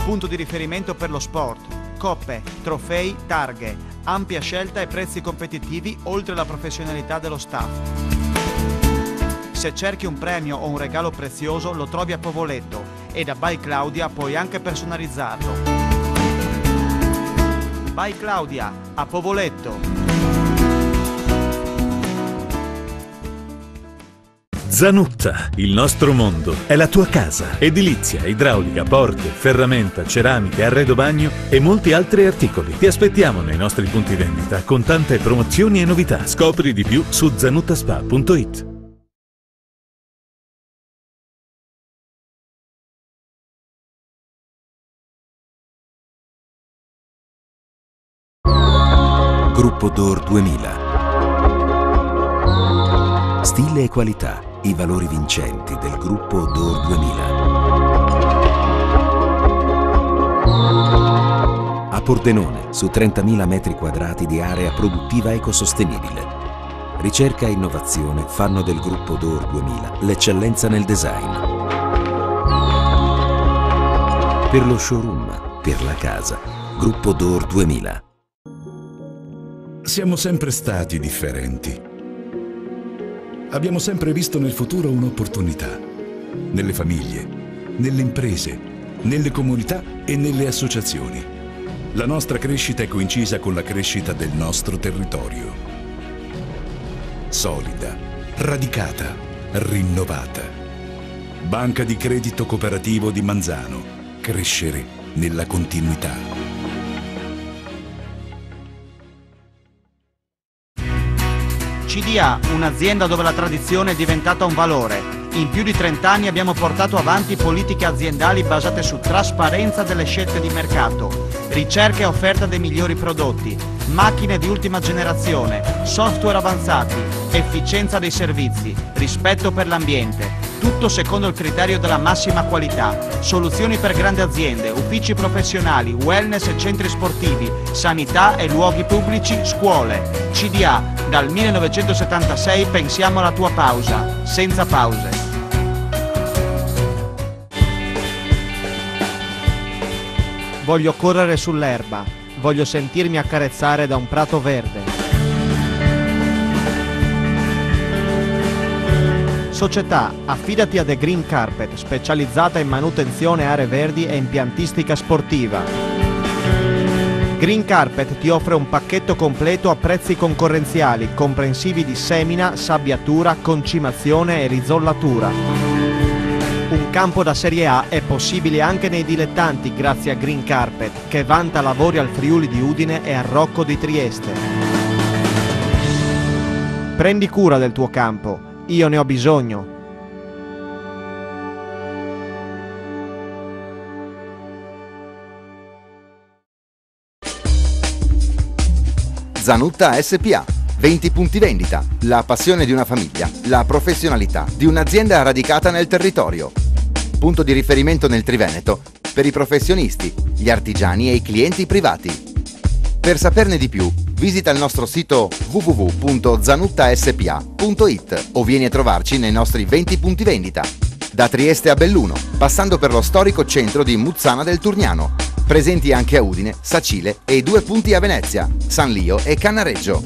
Punto di riferimento per lo sport, coppe, trofei, targhe, ampia scelta e prezzi competitivi oltre alla professionalità dello staff. Se cerchi un premio o un regalo prezioso lo trovi a Povoletto e da By Claudia puoi anche personalizzarlo. By Claudia, a Povoletto. Zanutta, il nostro mondo, è la tua casa. Edilizia, idraulica, porte, ferramenta, ceramiche, arredo bagno e molti altri articoli. Ti aspettiamo nei nostri punti vendita con tante promozioni e novità. Scopri di più su zanuttaspa.it. Gruppo Door 2000. Stile e qualità, i valori vincenti del gruppo Door 2000. A Pordenone, su 30.000 metri quadrati di area produttiva ecosostenibile. Ricerca e innovazione fanno del gruppo Door 2000 l'eccellenza nel design. Per lo showroom, per la casa, gruppo Door 2000. Siamo sempre stati differenti. Abbiamo sempre visto nel futuro un'opportunità, nelle famiglie, nelle imprese, nelle comunità e nelle associazioni. La nostra crescita è coincisa con la crescita del nostro territorio. Solida, radicata, rinnovata. Banca di Credito Cooperativo di Manzano. Crescere nella continuità. CDA, un'azienda dove la tradizione è diventata un valore. In più di 30 anni abbiamo portato avanti politiche aziendali basate su trasparenza delle scelte di mercato, ricerca e offerta dei migliori prodotti, macchine di ultima generazione, software avanzati, efficienza dei servizi, rispetto per l'ambiente. Tutto secondo il criterio della massima qualità. Soluzioni per grandi aziende, uffici professionali, wellness e centri sportivi, sanità e luoghi pubblici, scuole. CDA, dal 1976 pensiamo alla tua pausa, senza pause. Voglio correre sull'erba, voglio sentirmi accarezzare da un prato verde. Società, affidati a The Green Carpet, specializzata in manutenzione aree verdi e impiantistica sportiva. Green Carpet ti offre un pacchetto completo a prezzi concorrenziali, comprensivi di semina, sabbiatura, concimazione e rizollatura. Un campo da Serie A è possibile anche nei dilettanti grazie a Green Carpet, che vanta lavori al Friuli di Udine e al Rocco di Trieste. Prendi cura del tuo campo. Io ne ho bisogno. Zanutta SPA. 20 punti vendita. La passione di una famiglia. La professionalità di un'azienda radicata nel territorio. Punto di riferimento nel Triveneto per i professionisti, gli artigiani e i clienti privati. Per saperne di più, visita il nostro sito www.zanuttaspa.it o vieni a trovarci nei nostri 20 punti vendita. Da Trieste a Belluno, passando per lo storico centro di Muzzana del Turniano. Presenti anche a Udine, Sacile e 2 punti a Venezia, San Lio e Cannareggio.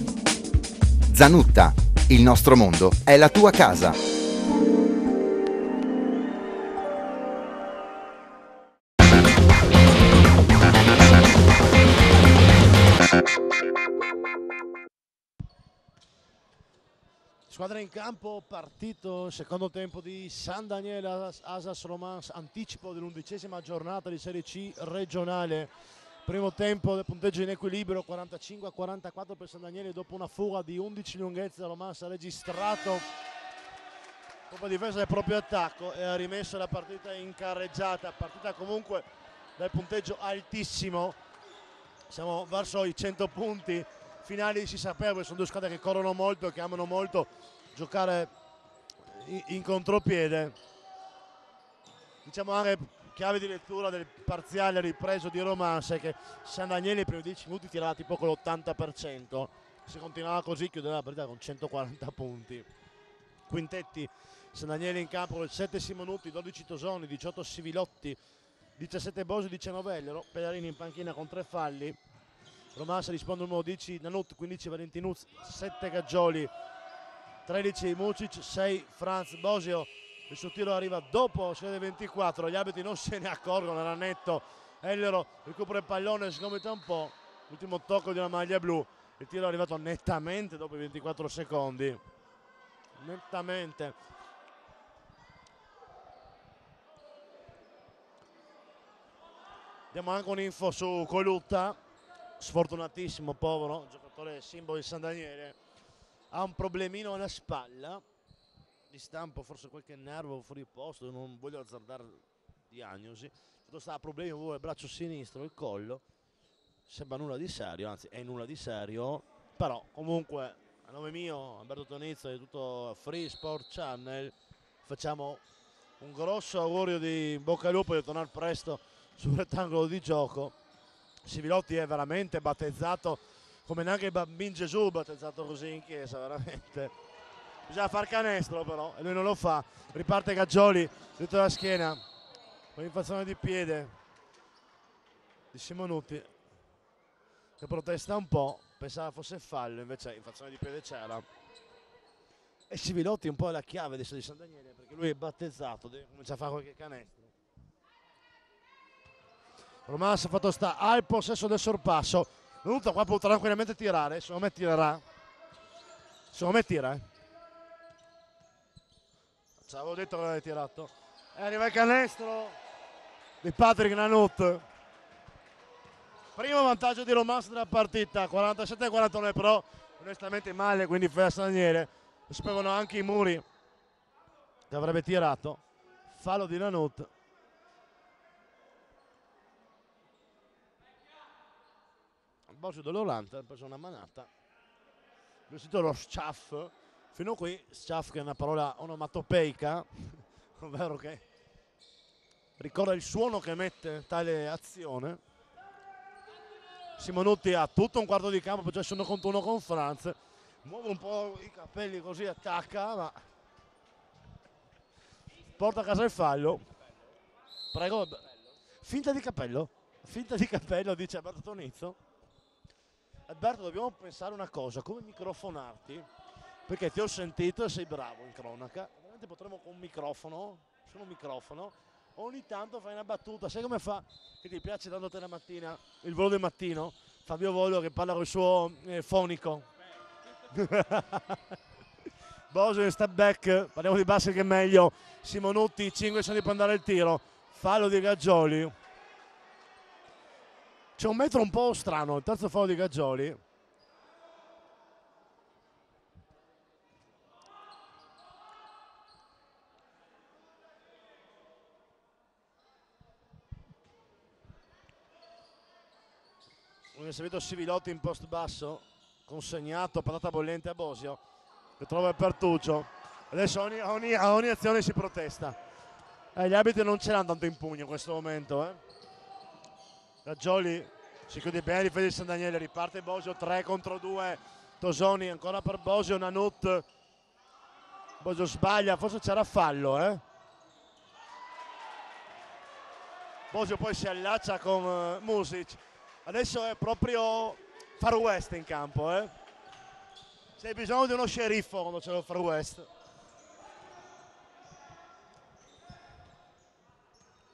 Zanutta, il nostro mondo è la tua casa. Squadra in campo, partito, secondo tempo di San Daniele Asas Romans, anticipo dell'11ª giornata di Serie C regionale. Primo tempo del punteggio in equilibrio, 45-44 per San Daniele dopo una fuga di 11 lunghezze. Romans ha registrato dopo difesa del proprio attacco e ha rimesso la partita in carreggiata. Partita comunque dal punteggio altissimo, siamo verso i 100 punti finali. Si sapeva che sono due squadre che corrono molto e che amano molto giocare in contropiede. Diciamo anche chiave di lettura del parziale ripreso di Romans è che San Daniele nei primi 10 minuti tirava tipo con l'80%, se continuava così chiudeva la partita con 140 punti. Quintetti: San Daniele in campo nel 7° minuto, 12 Tosoni, 18 Sivilotti, 17 Bosi, 19 Ellero. Pellerini in panchina con 3 falli. Romans risponde numero 10 Nanut, 15 Valentinuz, 7 Gaggioli, 13 Mucic, 6 Franz Bosio. Il suo tiro arriva dopo, si vede 24, gli arbitri non se ne accorgono, era netto. Ellero recupera il pallone, si gomita un po', l'ultimo tocco di una maglia blu. Il tiro è arrivato nettamente dopo i 24 secondi, nettamente. Diamo anche un'info su Colutta, sfortunatissimo, povero giocatore simbolo di San Daniele, ha un problemino alla spalla di stampo, forse qualche nervo fuori posto, non voglio azzardare diagnosi. Sta a problemi con il braccio sinistro, il collo, sembra nulla di serio, anzi è nulla di serio, però comunque a nome mio, Alberto Tonizzo e tutto Free Sport Channel facciamo un grosso augurio di bocca al lupo e di tornare presto sul rettangolo di gioco. Sivilotti è veramente battezzato come neanche il bambino Gesù, battezzato così in chiesa, veramente. Bisogna far canestro però, e lui non lo fa. Riparte Gaggioli, dietro la schiena, con l'infrazione di piede di Simonutti, che protesta un po', pensava fosse fallo, invece infrazione di piede c'era. E Sivilotti un po' è la chiave di San Daniele, perché lui è battezzato, deve cominciare a fare qualche canestro. Romans ha fatto sta al possesso del sorpasso. Venuto qua può tranquillamente tirare, secondo me tirerà. Secondo me tira, Ci avevo detto che aveva tirato. E arriva il canestro di Patrick Nanut. Primo vantaggio di Romans della partita, 47-49, però onestamente male, quindi per San Daniele. Spiegano anche i muri che avrebbe tirato. Fallo di Nanut. Bosio dell'Olanda ha preso una manata. Ho sentito lo sciaff. Fino a qui, sciaff che è una parola onomatopeica, ovvero che ricorda il suono che mette tale azione. Simonutti ha tutto un quarto di campo, poi c'è uno contro uno con Franz. Muove un po' i capelli così, attacca, ma porta a casa il fallo. Prego. Finta di capello? Finta di capello, dice Alberto Tonizzo. Alberto, dobbiamo pensare una cosa, come microfonarti, perché ti ho sentito e sei bravo in cronaca, avanti potremmo con un microfono, su un microfono, ogni tanto fai una battuta, sai come fa? Che ti piace tanto te la mattina, il volo del mattino, Fabio Volo che parla col suo fonico. Bosio in step back, parliamo di basket che è meglio, Simonutti, 5 secondi per andare il tiro, fallo di Gaggioli. C'è un metro un po' strano, il terzo fallo di Gaggioli. Un servito Sivilotti in post basso, consegnato, patata bollente a Bosio, che trova il Pertuccio. Adesso a ogni azione si protesta. Gli arbitri non ce l'hanno tanto in pugno in questo momento. Gaggioli si chiude bene, difesa di San Daniele, riparte Bosio, 3 contro 2, Tosoni ancora per Bosio, Nanut. Bosio sbaglia, forse c'era fallo. Bosio poi si allaccia con Music. Adesso è proprio Far West in campo. C'è bisogno di uno sceriffo quando c'è lo Far West.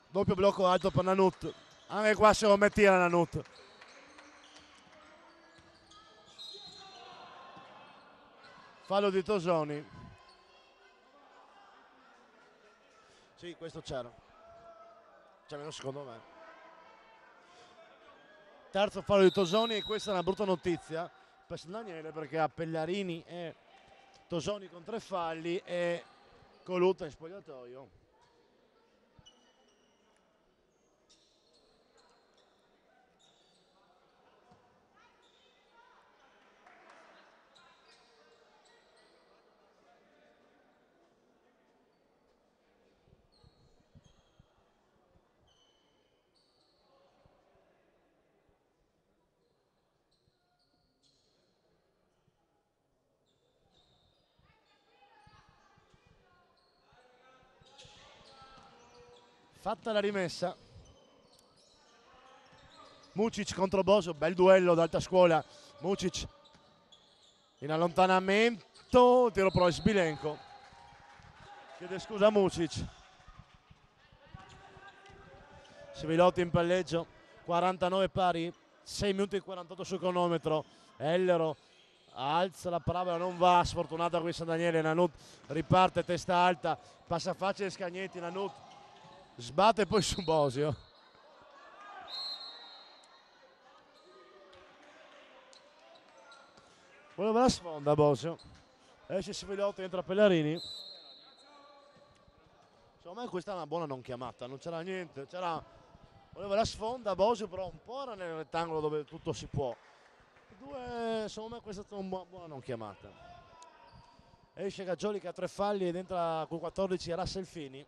Doppio blocco alto per Nanut. Anche qua se lo metti la Nanut. Fallo di Tosoni. Sì, questo c'era. Cioè, almeno secondo me. Terzo fallo di Tosoni, e questa è una brutta notizia per San Daniele perché ha Pellarini e Tosoni con 3 falli e Coluta in spogliatoio. Fatta la rimessa, Mucic contro Bosio, bel duello d'alta scuola. Mucic in allontanamento, tiro pro Sbilenko, chiede scusa Mucic. Sivilotti in palleggio, 49 pari, 6 minuti e 48 sul cronometro. Ellero alza la parabola, non va, sfortunata qui San Daniele. Nanut riparte testa alta, passa facile Scagnetti, Nanut sbatte poi su Bosio. Voleva la sfonda Bosio. Esce Sivilotti, entra Pellarini. Secondo me questa è una buona non chiamata, non c'era niente. Voleva la sfonda Bosio, però un po' era nel rettangolo dove tutto si può. Secondo me questa è stata una buona non chiamata. Esce Gaggioli che ha 3 falli ed entra con 14 Rasselfini.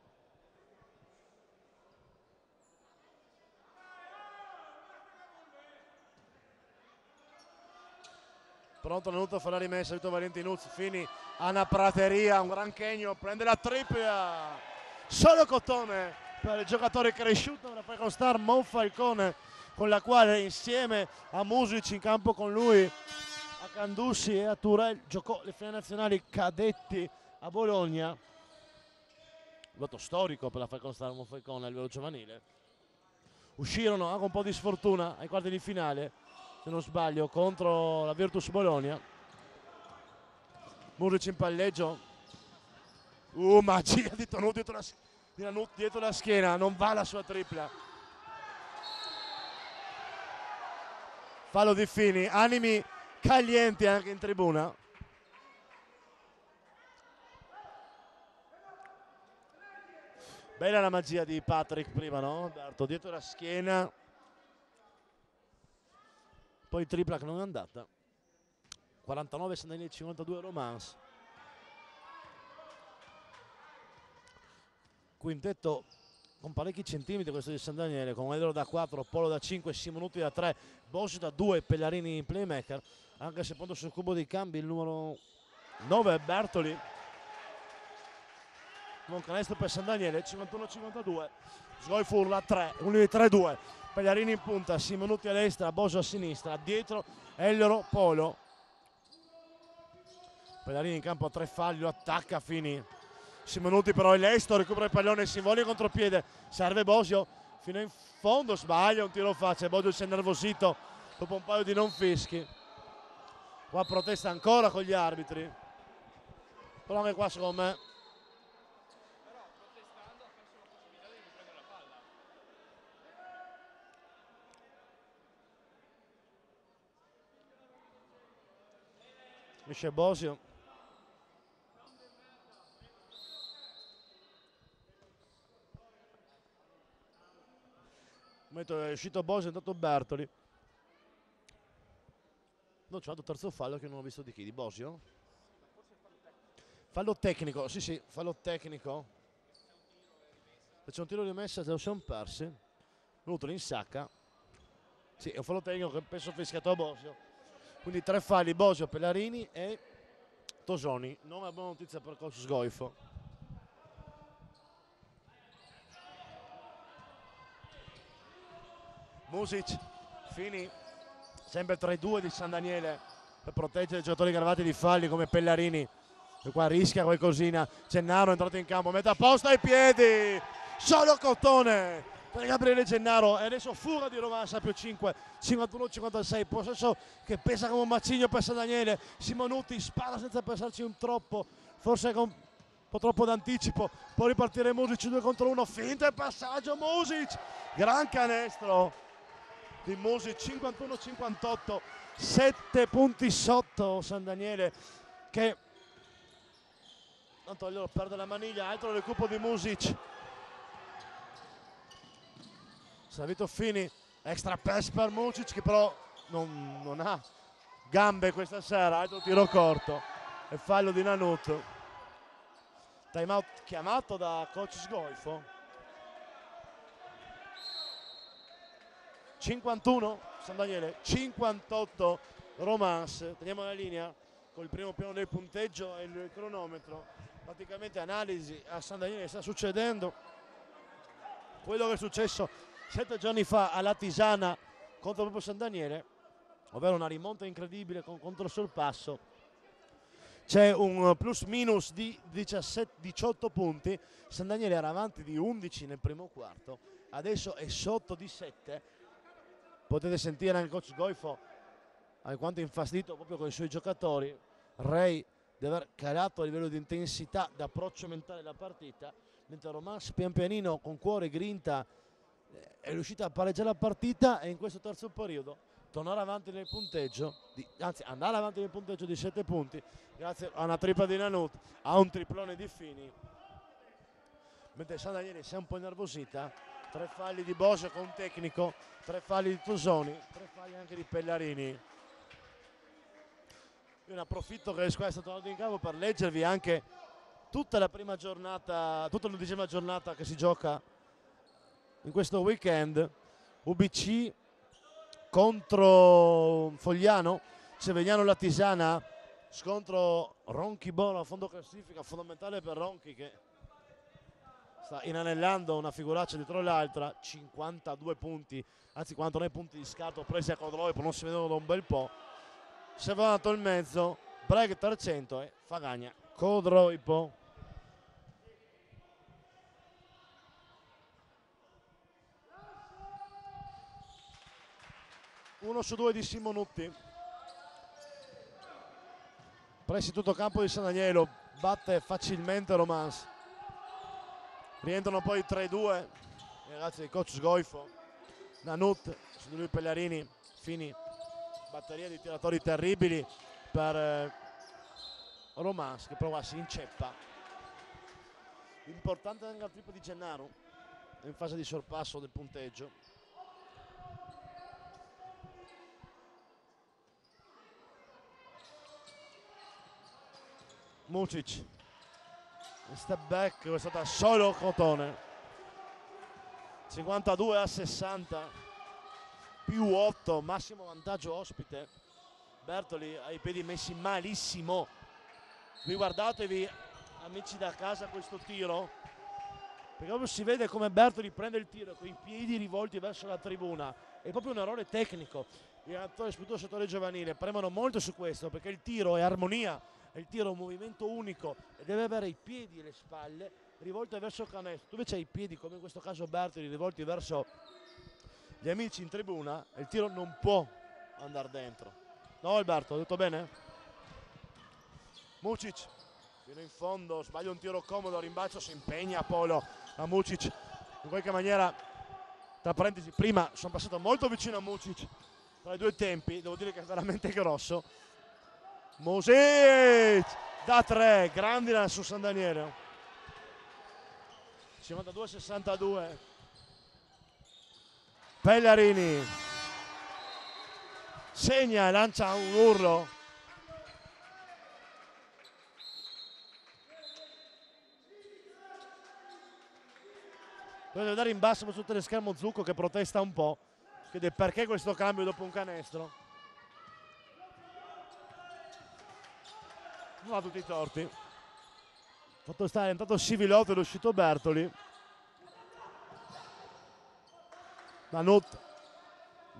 Pronto Nanut a fare la rimessa, Vito Valentinuzzi, Fini, Anna Prateria, un gran chegno, prende la tripla, solo Cotone per il giocatore cresciuto della Falcon Star, Mo Falcone, con la quale insieme a Music in campo con lui, a Candussi e a Turel, giocò le finali nazionali cadetti a Bologna, voto storico per la Falcon Star, Mo Falcone a livello giovanile. Uscirono anche un po' di sfortuna ai quarti di finale, se non sbaglio, contro la Virtus Bologna. Muric in palleggio, magia di Tonut dietro la schiena, non va la sua tripla. Fallo di Fini, animi calienti anche in tribuna. Bella la magia di Patrick prima, no? Alberto, dietro la schiena. Poi tripla che non è andata. 49 San Daniele, 52 Romance. Quintetto con parecchi centimetri questo di San Daniele, con Ellero da 4, Polo da 5, Simonutti da 3, Bosio da 2, Pellarini in playmaker, anche se pronto sul cubo dei cambi il numero 9 è Bertoli. Un canestro per San Daniele, 51-52. Sgoifurla 3, 1-3-2. Pellarini in punta, Simonutti a destra, Bosio a sinistra, dietro Ellero, Polo. Pellarini in campo a 3 falli, lo attacca Fini. Simonuti però è lesto, recupera il pallone, si invola in contropiede, serve Bosio fino in fondo, sbaglia, un tiro facile, Bosio si è innervosito dopo un paio di non fischi. Qua protesta ancora con gli arbitri, però anche qua secondo me esce Bosio. È uscito Bosio, è entrato Bertoli. Non c'è un terzo fallo che non ho visto di chi, di Bosio? Fallo tecnico, sì, fallo tecnico. C'è un tiro di messa, ce lo siamo persi. Venuto in sacca. Sì, è un fallo tecnico che penso fischiato a Bosio. Quindi 3 falli, Bosio, Pellarini e Tosoni. Non è buona notizia per coach Sgoifo. Music, Fini, sempre 3-2 di San Daniele per proteggere i giocatori gravati di falli come Pellarini. E qua rischia qualcosina. Gennaro è entrato in campo, mette a posto ai piedi. Solo Cotone per Gabriele Gennaro. E adesso fuga di Romansa più 5, 51-56. Possesso che pesa come un macigno per San Daniele. Simonuti spara senza pensarci un troppo, forse con un po' troppo d'anticipo. Può ripartire Music 2 contro 1. Finta il passaggio, Music. Gran canestro di Music, 51-58, 7 punti sotto San Daniele che non toglierò, perde la maniglia, altro recupero di Music. Savito Fini, extra pass per Music che però non ha gambe questa sera, altro tiro corto e fallo di Nanut. Time out chiamato da coach Sgoifo. 51 San Daniele, 58 Romance. Teniamo la linea con il primo piano del punteggio e il cronometro. Praticamente analisi a San Daniele sta succedendo quello che è successo 7 giorni fa alla Tisana contro proprio San Daniele, ovvero una rimonta incredibile con controsorpasso. C'è un plus minus di 18 punti. San Daniele era avanti di 11 nel primo quarto, adesso è sotto di 7. Potete sentire anche il coach Sgoifo alquanto infastidito proprio con i suoi giocatori. Ray di aver calato a livello di intensità, di approccio mentale alla partita, mentre Romance pian pianino con cuore e grinta è riuscita a pareggiare la partita e in questo terzo periodo tornare avanti nel punteggio, anzi andare avanti nel punteggio di 7 punti grazie a una tripla di Nanut, a un triplone di Fini, mentre San Daniele si è un po' innervosita. 3 falli di Bosio con un tecnico, 3 falli di Tosoni, 3 falli anche di Pellarini. Io ne approfitto che è stato tornato in campo per leggervi anche tutta la prima giornata, tutta l'11ª giornata che si gioca in questo weekend. UBC contro Fogliano, Sevegnano la Tisana, scontro Ronchi Bono a fondo classifica, fondamentale per Ronchi che sta inanellando una figuraccia dietro l'altra. 52 punti, anzi 49 punti di scarto presi a Codroipo, non si vedono da un bel po'. Si è volato il mezzo, break 300 e Fagagna Codroipo. Uno su 2 di Simonutti. Pressi tutto campo di San Daniele, batte facilmente Romance. Rientrano poi 3-2 i ragazzi del coach Sgoifo. Nanut, su di lui Pellarini, Fini, batteria di tiratori terribili per Romance che prova, si inceppa. Importante anche il triplo di Gennaro in fase di sorpasso del punteggio. Mucic, step back, è stata solo Cotone. 52-60, più 8, massimo vantaggio ospite. Bertoli ha i piedi messi malissimo. Riguardatevi amici da casa questo tiro, perché proprio si vede come Bertoli prende il tiro con i piedi rivolti verso la tribuna. È proprio un errore tecnico. I giocatori soprattutto del settore giovanile premono molto su questo, perché il tiro è armonia, il tiro è un movimento unico e deve avere i piedi e le spalle rivolte verso il canestro. Dove c'è i piedi, come in questo caso Bertoli, rivolti verso gli amici in tribuna, il tiro non può andare dentro. No, Alberto, ho detto bene? Mucic fino in fondo, sbaglia un tiro comodo, rimbalzo, si impegna Polo a Mucic in qualche maniera. Tra parentesi, prima sono passato molto vicino a Mucic tra i due tempi, devo dire che è veramente grosso. Mucic da 3, grande su San Daniele. 52-62. Pellarini segna e lancia un urlo. Devo vedere in basso sul teleschermo Zucco che protesta un po', chiede perché questo cambio dopo un canestro. Non ha tutti i torti. Fatto stare, intanto Sivilotto ed è uscito Bertoli. Danut.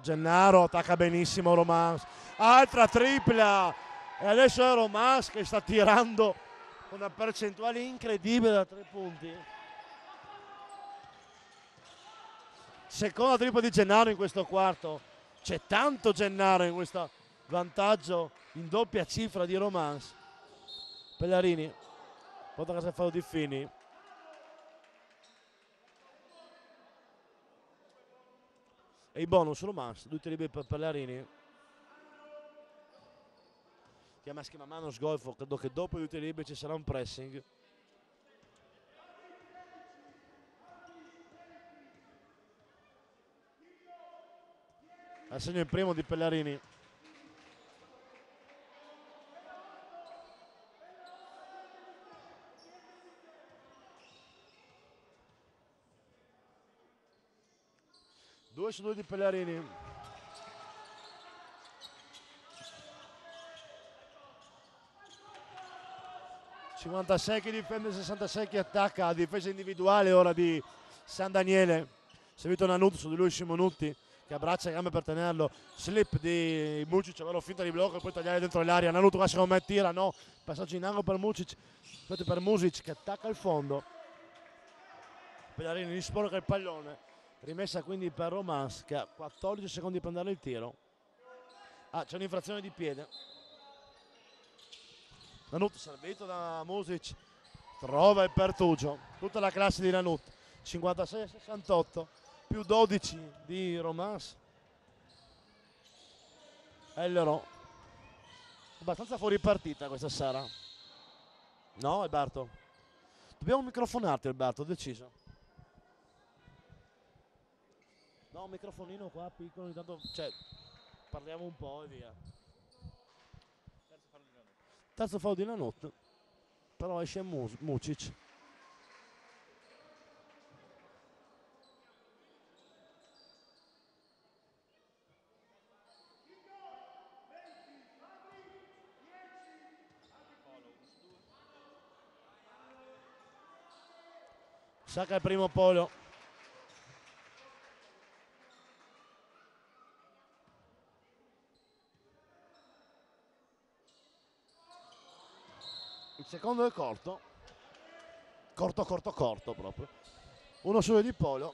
Gennaro attacca benissimo Romans. Altra tripla. E adesso è Romans che sta tirando con una percentuale incredibile da 3 punti. Seconda tripla di Gennaro in questo quarto. C'è tanto Gennaro in questo vantaggio in doppia cifra di Romans. Pellarini porta a casa il fallo di Fini. E i bonus Romans, 2 tiri liberi per Pellarini. Chiama schema Manos Golfo, credo che dopo i 2 tiri liberi ci sarà un pressing. Assegno il primo di Pellarini. Due su 2 di Pellarini. ...56 che difende, 66 che attacca, difesa individuale ora di San Daniele. Servito Nanut su di lui Simonutti che abbraccia le gambe per tenerlo. Slip di Mucic, averlo finta di blocco e poi tagliare dentro l'area. Nanut qua secondo me tira, no, passaggio in angolo per Mucic, per Mucic che attacca il fondo. Pellarini sporca il pallone, rimessa quindi per Romans che ha 14 secondi per andare il tiro. C'è un'infrazione di piede. Nanut servito da Mucic, trova il pertugio, tutta la classe di Nanut. 56-68 più 12 di Romans. Ellero abbastanza fuori partita questa sera, no Alberto? Dobbiamo microfonarti Alberto, ho deciso. No, un microfonino qua piccolo, intanto cioè, parliamo un po' e via. Terzo fallo di Nanut, però esce Mucic. Sacca il primo Polo. Il secondo è corto. Corto proprio. Uno solo di Polo.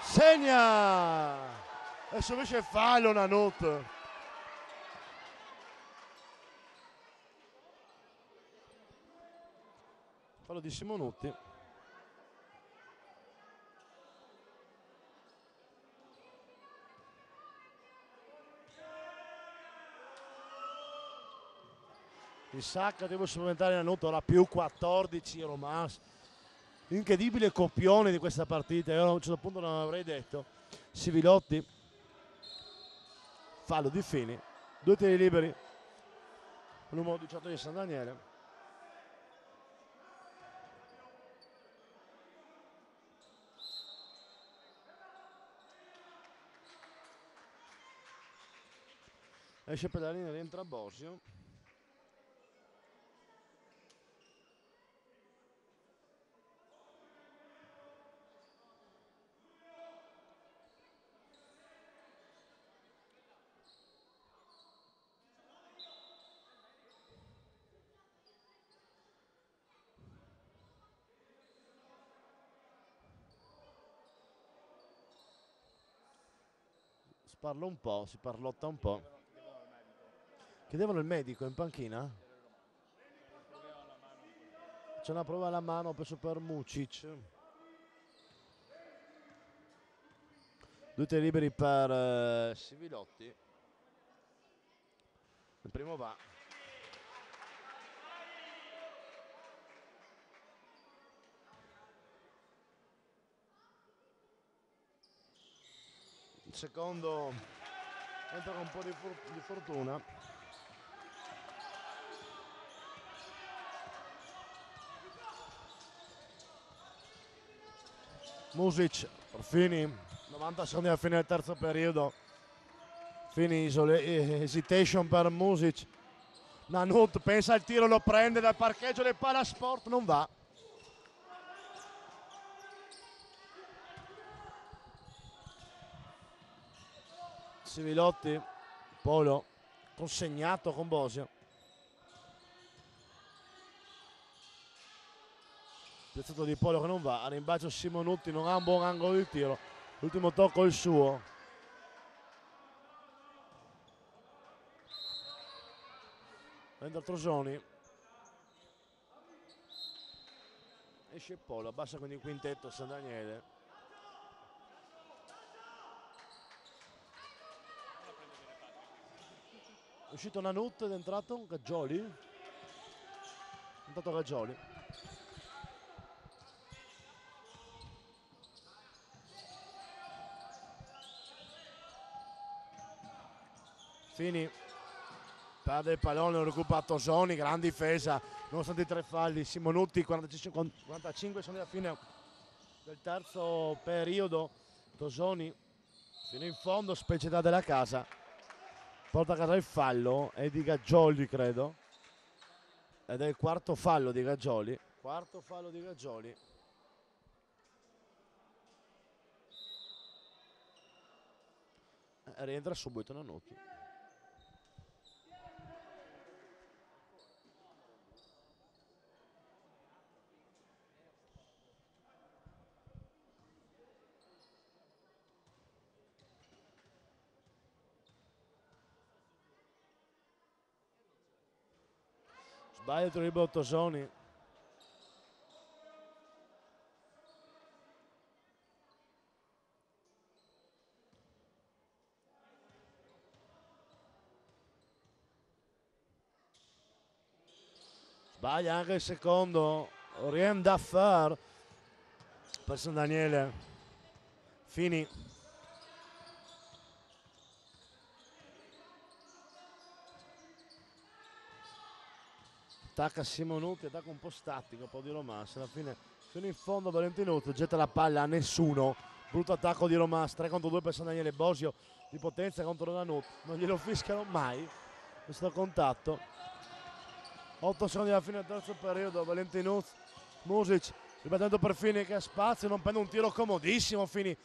Segna! Adesso invece fallo Nanut. Fallo di Simonutti. Il sacco devo supplementare Nanut, ora più 14 Romans. Incredibile copione di questa partita, io a un certo punto non avrei detto. Sivilotti, fallo di Fini, 2 tiri liberi, numero 18 di San Daniele. Esce Pedalini, rientra Bosio. Si parla un po', si parlotta un po'. Chiedevano il medico in panchina? C'è una prova alla mano, penso per Mucic. 2 tiri liberi per Sivilotti. Il primo va. Il secondo entra con un po' di fortuna. Mucic per Fini, 90 secondi alla fine del terzo periodo. Fini hesitation per Mucic. Nanut pensa al tiro, lo prende dal parcheggio del Palasport, non va. Sivilotti, Polo, consegnato con Bosio. Piazzato di Polo che non va, a rimbalzo Simonutti, non ha un buon angolo di tiro. L'ultimo tocco è il suo. Entra Trosoni. Esce Polo, abbassa quindi il quintetto San Daniele. È uscito Nanut ed è entrato Gaggioli. È entrato Gaggioli. Fini. Perde il pallone, lo recupera Tosoni, gran difesa, nonostante i 3 falli. Simonutti, 45 sono alla fine del terzo periodo. Tosoni fino in fondo, specialità della casa. Porta a casa il fallo, è di Gaggioli credo. Ed è il quarto fallo di Gaggioli. Quarto fallo di Gaggioli. Rientra subito Nanuti. Sbaglia il libero Tosoni. Sbaglia anche il secondo. Rien d'affaire per San Daniele. Fini. Attacca Simonutti, attacca un po' statico, può di Romas. Alla fine, fino in fondo Valentinuto getta la palla a nessuno. Brutto attacco di Romas, 3 contro 2 per San Daniele. Bosio di potenza contro Nanut. Non glielo fischiano mai questo contatto. 8 secondi alla fine del terzo periodo. Valentinuz, Mucic, ribattendo per Fini che ha spazio, non prende un tiro comodissimo. Fini.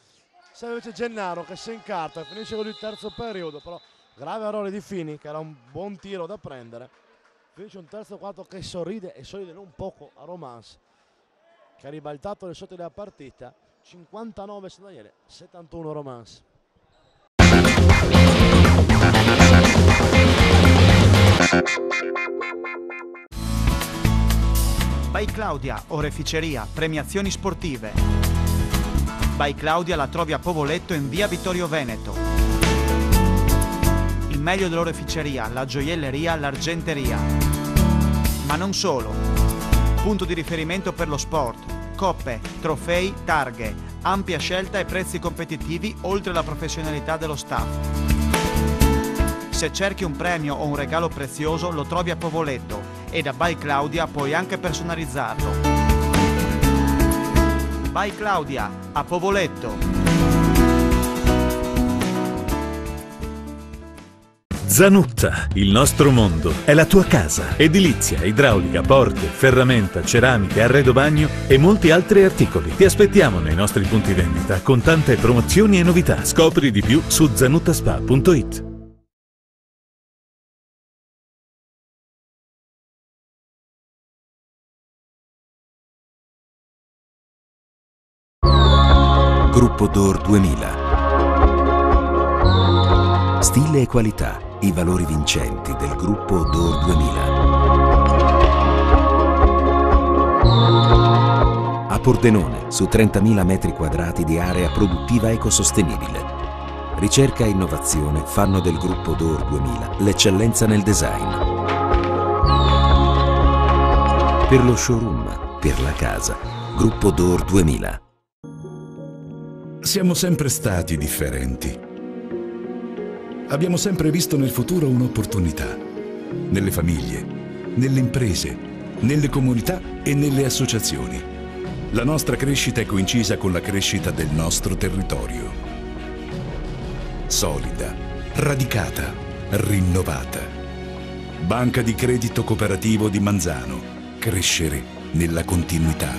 Serve invece Gennaro che si incarta e finisce con il terzo periodo. Però grave errore di Fini, che era un buon tiro da prendere. Finisce un terzo quarto che sorride e sorride non poco a Romans, che ha ribaltato le sorti della partita. 59 San Daniele, 71 Romans. By Claudia, oreficeria, premiazioni sportive. By Claudia la trovi a Povoletto in via Vittorio Veneto. Il meglio dell'oreficeria, la gioielleria, l'argenteria. Ma non solo. Punto di riferimento per lo sport. Coppe, trofei, targhe. Ampia scelta e prezzi competitivi oltre la professionalità dello staff. Se cerchi un premio o un regalo prezioso lo trovi a Povoletto e da By Claudia puoi anche personalizzarlo. By Claudia, a Povoletto. Zanutta, il nostro mondo, è la tua casa. Edilizia, idraulica, porte, ferramenta, ceramiche, arredo bagno e molti altri articoli. Ti aspettiamo nei nostri punti vendita con tante promozioni e novità. Scopri di più su zanuttaspa.it. Gruppo Door 2000. Stile e qualità, i valori vincenti del gruppo Door 2000. A Pordenone, su 30.000 metri quadrati di area produttiva ecosostenibile. Ricerca e innovazione fanno del gruppo Door 2000 l'eccellenza nel design. Per lo showroom, per la casa, gruppo Door 2000. Siamo sempre stati differenti. Abbiamo sempre visto nel futuro un'opportunità. Nelle famiglie, nelle imprese, nelle comunità e nelle associazioni. La nostra crescita è coincisa con la crescita del nostro territorio. Solida, radicata, rinnovata. Banca di Credito Cooperativo di Manzano. Crescere nella continuità.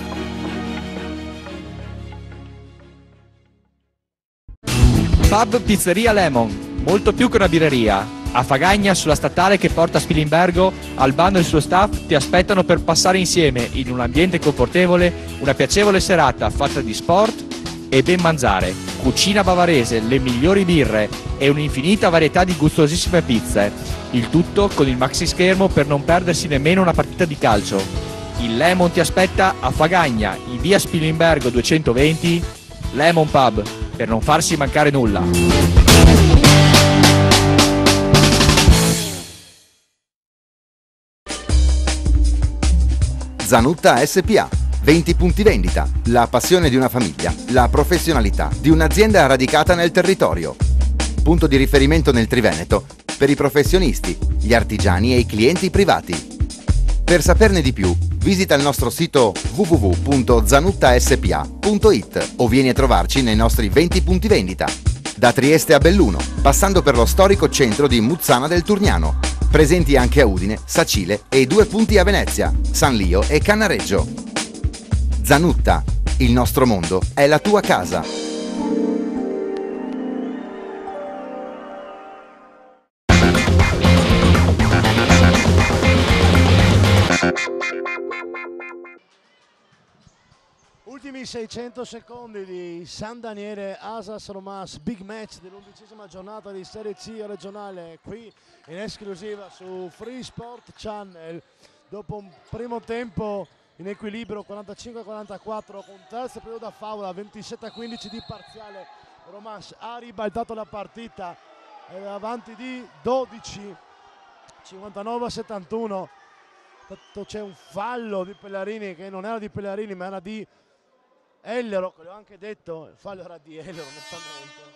Pub Pizzeria Lemon, molto più che una birreria. A Fagagna, sulla statale che porta a Spilimbergo, Albano e il suo staff ti aspettano per passare insieme, in un ambiente confortevole, una piacevole serata fatta di sport e ben mangiare, cucina bavarese, le migliori birre e un'infinita varietà di gustosissime pizze. Il tutto con il maxi schermo per non perdersi nemmeno una partita di calcio. Il Lemon ti aspetta a Fagagna, in via Spilimbergo 220, Lemon Pub, per non farsi mancare nulla. Zanutta SPA. 20 punti vendita. La passione di una famiglia, la professionalità di un'azienda radicata nel territorio. Punto di riferimento nel Triveneto per i professionisti, gli artigiani e i clienti privati. Per saperne di più, visita il nostro sito www.zanuttaspa.it o vieni a trovarci nei nostri 20 punti vendita. Da Trieste a Belluno, passando per lo storico centro di Muzzana del Turniano. Presenti anche a Udine, Sacile e 2 punti a Venezia, San Lio e Cannareggio. Zanutta, il nostro mondo è la tua casa. Ultimi 600 secondi di San Daniele Asas Romas, big match dell'11ª giornata di Serie C regionale qui in esclusiva su Free Sport Channel. Dopo un primo tempo in equilibrio 45-44 con terzo periodo da favola 27-15 di parziale, Romas ha ribaltato la partita, è avanti di 12, 59-71. C'è un fallo di Pellarini che non era di Pellarini ma era di Ellero, che l'ho anche detto, il fallo era di Ellero onestamente.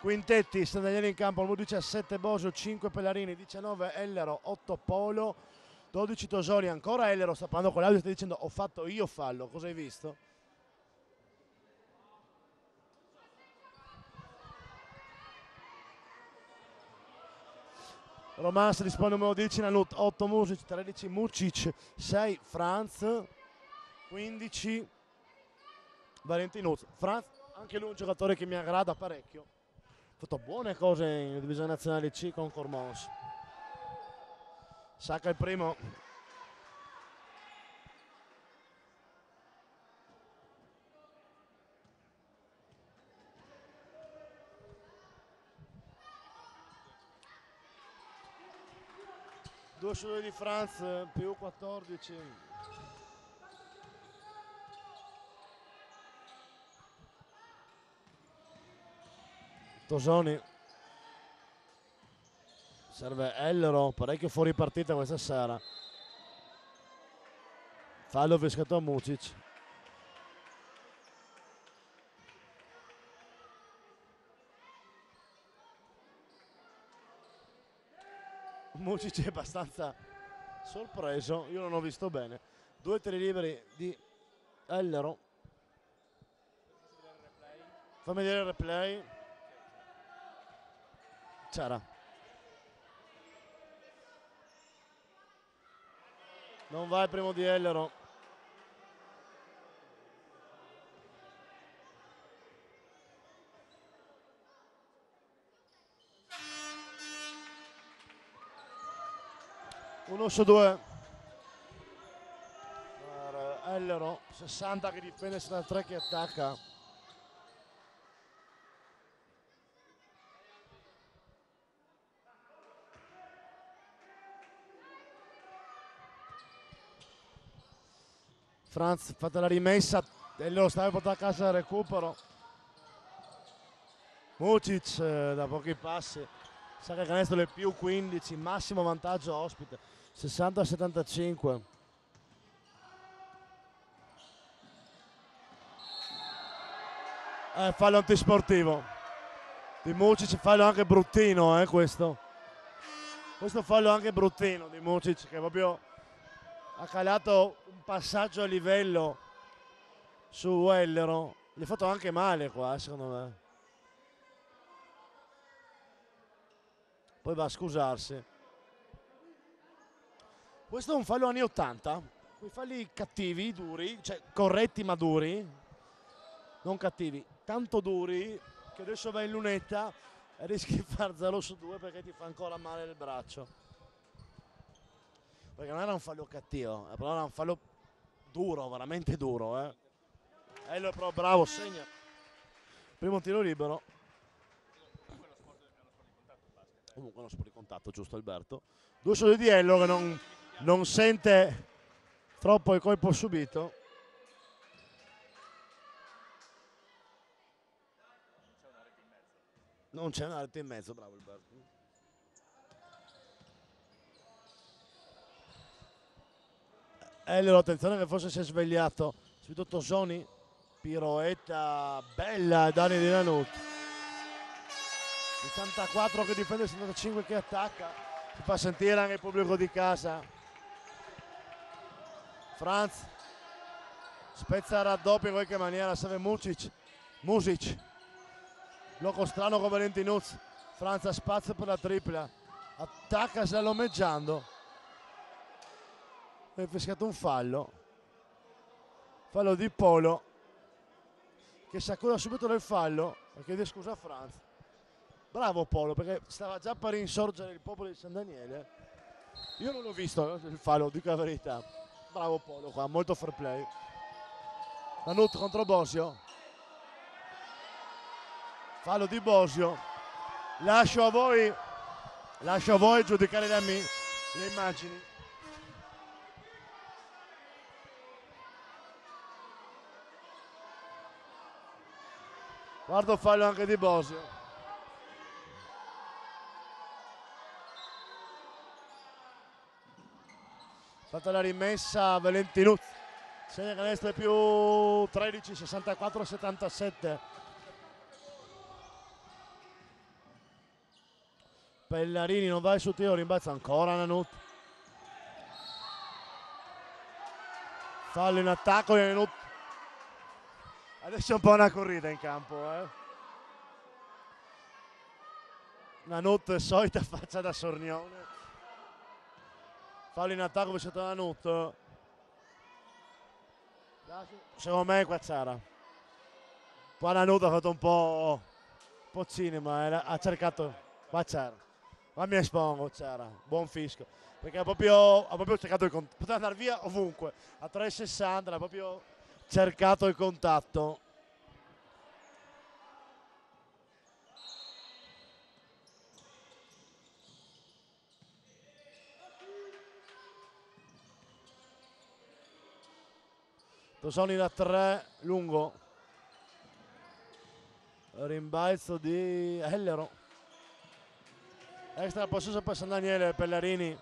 Quintetti, San Daniele in campo, numero 17 Bosio, 5 Pellarini, 19 Ellero, 8 Polo, 12 Tosoni, ancora Ellero sta parlando con l'audio e sta dicendo ho fatto io fallo, cosa hai visto? Romans risponde numero 10 Nanut, 8 Music, 13 Mucic, 6 Franz, 15 Valentinuz. Franz, anche lui un giocatore che mi aggrada parecchio. Ha fatto buone cose in divisione nazionale C con Cormons. Sacca il primo. Due su due di Franz, più 14. Tosoni. Serve Ellero, parecchio fuori partita questa sera. Fallo fischiato a Mucic. Mucic è abbastanza sorpreso, io non ho visto bene. 2 tiri liberi di Ellero. Fammi vedere il replay. C'era. Non va il primo di Ellero. Uno su due. Per Ellero, 60 che difende, 73 che attacca. Franz fatta la rimessa, Ellero stava portando a casa il recupero. Mucic da pochi passi, sa che canestro le più 15, massimo vantaggio ospite, 60-75. Fallo antisportivo di Mucic, fallo anche bruttino questo. Questo fallo anche bruttino di Mucic, che proprio ha calato un passaggio a livello su Ellero. Gli ha fatto anche male qua, secondo me. Poi va a scusarsi. Questo è un fallo anni 80. Quei falli cattivi, duri, cioè corretti ma duri. Non cattivi, tanto duri che adesso vai in lunetta e rischi di far 0 su 2 perché ti fa ancora male il braccio. Perché non era un fallo cattivo, però era un fallo duro, veramente duro. Ello però bravo, segna. Primo tiro libero. Comunque uno sport di contatto, giusto Alberto? 2 su 2 di Ello che non sente troppo il colpo subito. Non c'è una rete in mezzo, bravo Alberto. Ellero, attenzione che forse si è svegliato. Subito Tosoni, piroetta bella, Dani Di Nanut. 64 che difende, 75 che attacca. Si fa sentire anche il pubblico di casa. Franz spezza il raddoppio in qualche maniera, serve Mucic. Blocco strano con Valentinuz. Franz ha spazio per la tripla. Attacca slalomeggiando. È fischiato un fallo. Fallo di Polo, che si accusa subito del fallo e chiede scusa a Franz. Bravo Polo, perché stava già per insorgere il popolo di San Daniele. Io non l'ho visto il fallo, dico la verità. Bravo Polo qua, molto fair play. Nanut contro Bosio. Fallo di Bosio. Lascio a voi giudicare le immagini. Guardo fallo anche di Bosio. Fatta la rimessa Valentinuz. Segna canestro più 13, 64-77. Pellarini non va sul tiro, rimbalza ancora Nanut. Fallo in attacco di Nanut. Adesso è un po' una corrida in campo. Nanut, solita faccia da sornione. Fallo in attacco per sotto Nanut. Secondo me qua c'era. Qua Nanut ha fatto un po' cinema, ha cercato. Qua c'era. Qua mi espongo, c'era. Buon fischio. Perché ha proprio cercato il contatto. Poteva andare via ovunque. A 3,60 ha proprio cercato il contatto. Tosoni da 3, lungo. Rimbalzo di Ellero. Extra possesso per San Daniele, Pellarini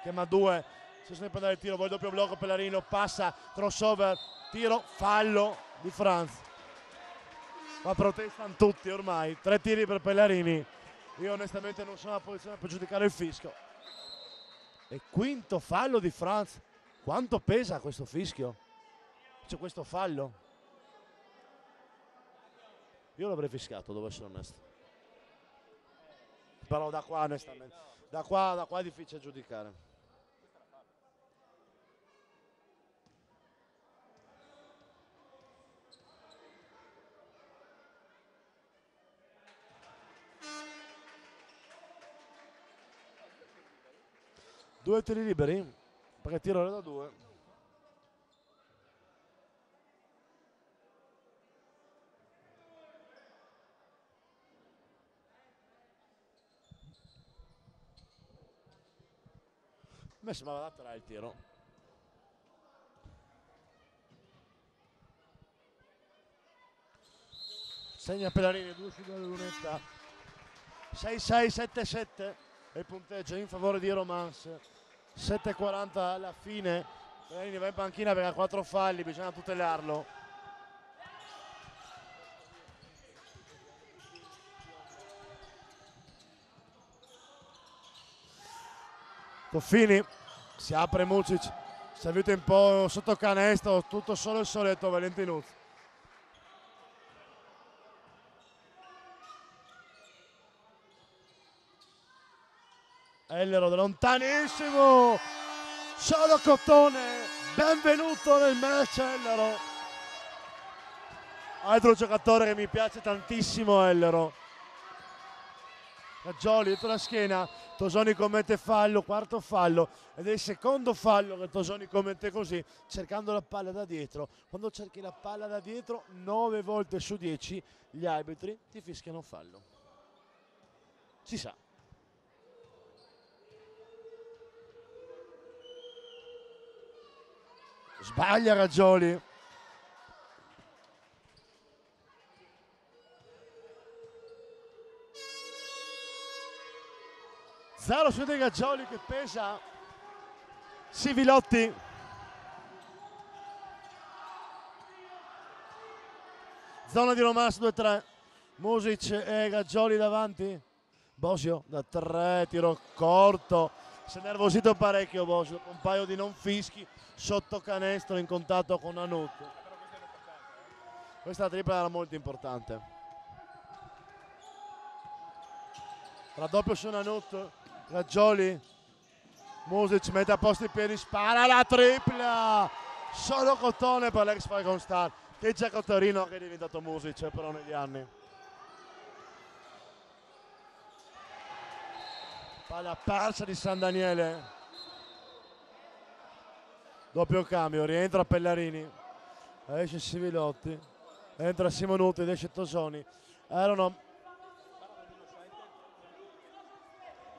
che ma 2. Se ne prende il tiro, vuole il doppio blocco, Pellarini lo passa, crossover, tiro, fallo di Franz. Ma protestano tutti ormai, 3 tiri per Pellarini. Io onestamente non sono nella posizione per giudicare il fischio. E quinto fallo di Franz. Quanto pesa questo fischio? C'è questo fallo? Io l'avrei fischiato, devo essere onesto. però da qua onestamente, da qua è difficile giudicare. Due tiri liberi, perché tiro da 2. A me sembrava da 3 il tiro. Segna Pellarini, 2 su 2 lunetta. 6-6, 7-7 è il punteggio in favore di Romance. 7:40 alla fine, Pellarini va in panchina perché ha 4 falli, bisogna tutelarlo. Toffini, si apre Mucic, servito un po' sotto canestro, tutto solo il solito Valentinuzzi. Ellero da lontanissimo, solo Cottone, benvenuto nel match Ellero. Altro giocatore che mi piace tantissimo Ellero. Gaggioli dietro la schiena, Tosoni commette fallo, quarto fallo, ed è il secondo fallo che Tosoni commette così, cercando la palla da dietro. Quando cerchi la palla da dietro, 9 volte su 10 gli arbitri ti fischiano fallo. Si sa. Sbaglia Gaggioli. Zero su dei Gaggioli che pesa Sivilotti. Zona di Romance 2-3. Music e Gaggioli davanti. Bosio da 3, tiro corto. Si è nervosito parecchio Bosio, con un paio di non fischi sotto canestro in contatto con Anut. Questa tripla era molto importante. Raddoppio su Anut, Gaggioli, Music mette a posto i piedi, spara la tripla! Solo Cottone per l'ex Falcon Star. Che giocatore che è diventato Music però negli anni. Palla persa di San Daniele. Doppio cambio, rientra Pellarini. Esce Sivilotti. Entra Simonuti ed esce Tosoni. Erano...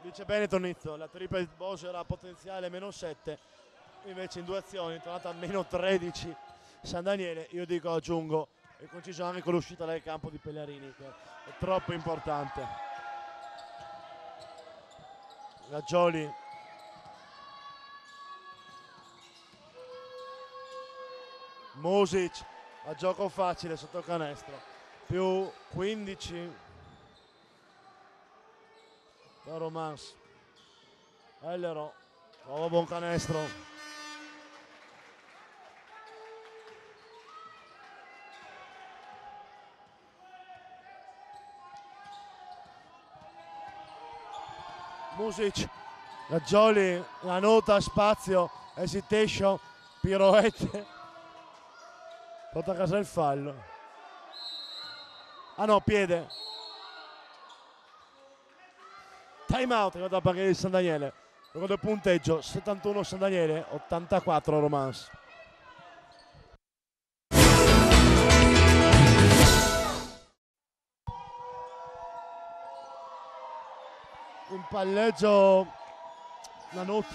Dice bene Tonizzo, la tripla di Bosio era potenziale -7. Invece in 2 azioni è tornata a -13 San Daniele. Io dico aggiungo e conciso anche con l'uscita dal campo di Pellarini, che è troppo importante. Gaggioli, Music a gioco facile sotto canestro, più 15 per Romance. Ellero, nuovo buon canestro. Music, Gaggioli, la nota, spazio, hesitation, piroette, porta a casa il fallo. Ah no, piede. Time out da parte di San Daniele. Secondo il punteggio 71 San Daniele, 84 Romance. In palleggio Nanut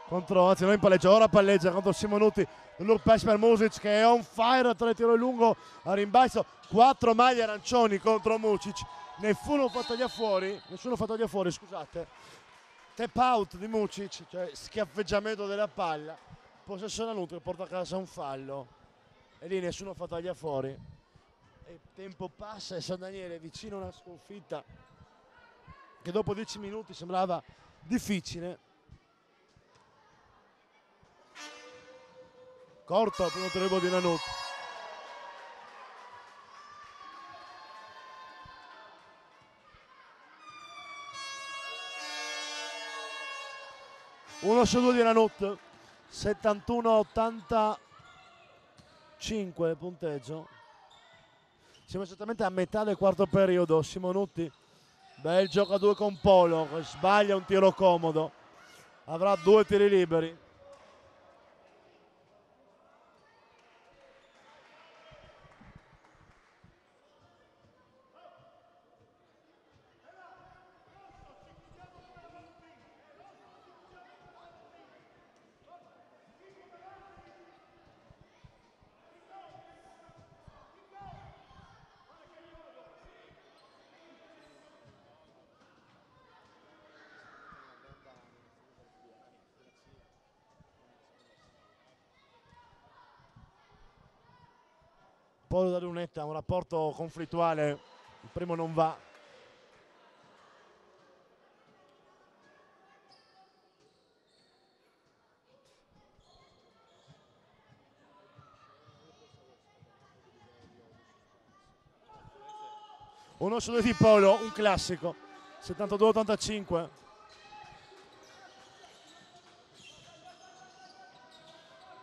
contro, anzi non in palleggio, ora palleggia contro Simonuti. L'Urpes per Music che è on fire, 3 tiro lungo a rimbalzo, 4 maglie arancioni contro Mucic. Nessuno fatto fuori, scusate. Tap out di Mucic, cioè schiaffeggiamento della palla. Possesso Nanut che porta a casa un fallo. E lì nessuno fa taglia fuori. E tempo passa e San Daniele vicino a una sconfitta che dopo 10 minuti sembrava difficile. Corto il primo tiro di Nanut. 1 su 2 di Nanut, 71-85 il punteggio. Siamo esattamente a metà del quarto periodo. Simonutti, bel gioco a 2 con Polo, sbaglia un tiro comodo, avrà 2 tiri liberi. Polo da lunetta, un rapporto conflittuale, il primo non va. Uno su 2 di Polo, un classico, 72-85.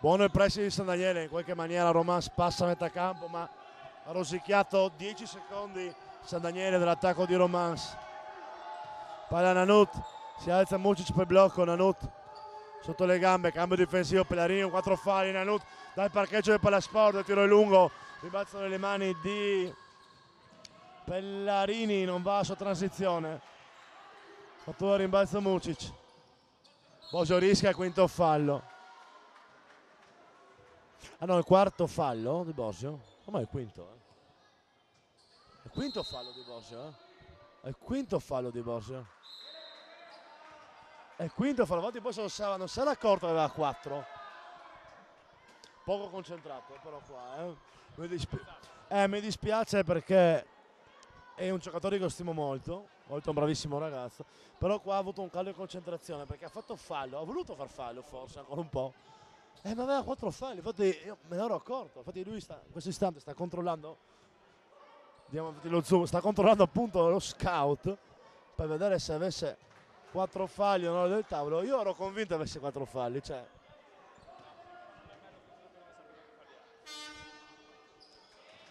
Buono il pressing di San Daniele, in qualche maniera Romans passa a metà campo, ma ha rosicchiato 10 secondi San Daniele dell'attacco di Romans. Palla Nanut, si alza Mucic per blocco, Nanut sotto le gambe, cambio difensivo, Pellarini, 4 falli, Nanut dal parcheggio del Palasport, il tiro è lungo, rimbalzo nelle mani di Pellarini, non va su transizione, fatto il rimbalzo Mucic. Bosio rischia il quinto fallo. Ah no, il quarto fallo di Bosio? Com'è il quinto? Il quinto fallo di Bosio? È il quinto fallo di Bosio. È il quinto fallo, infatti Bosio non si era accorto che aveva 4. Poco concentrato però qua. Mi dispiace perché è un giocatore che lo stimo molto, un bravissimo ragazzo, però qua ha avuto un calo di concentrazione perché ha fatto fallo, ha voluto far fallo forse ancora un po'. Ma aveva 4 falli, infatti io me ne ero accorto, infatti lui in questo istante sta controllando, vediamo lo zoom, sta controllando appunto lo scout per vedere se avesse 4 falli o no del tavolo. Io ero convinto avesse 4 falli, cioè.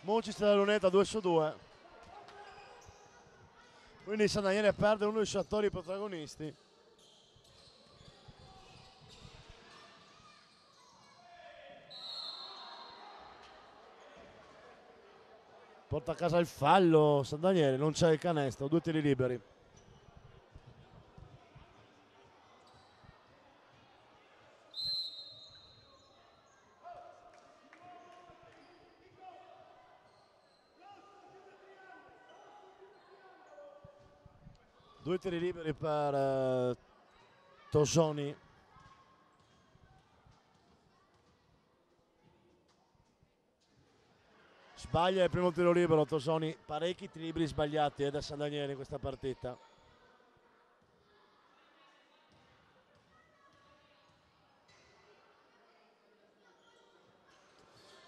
Mucic della lunetta 2 su 2. Quindi San Daniele perde uno dei suoi attori protagonisti. Porta a casa il fallo San Daniele, non c'è il canestro, 2 tiri liberi. Due tiri liberi per Tosoni. Sbaglia il primo tiro libero Tosoni, parecchi tiri liberi sbagliati da San Daniele in questa partita.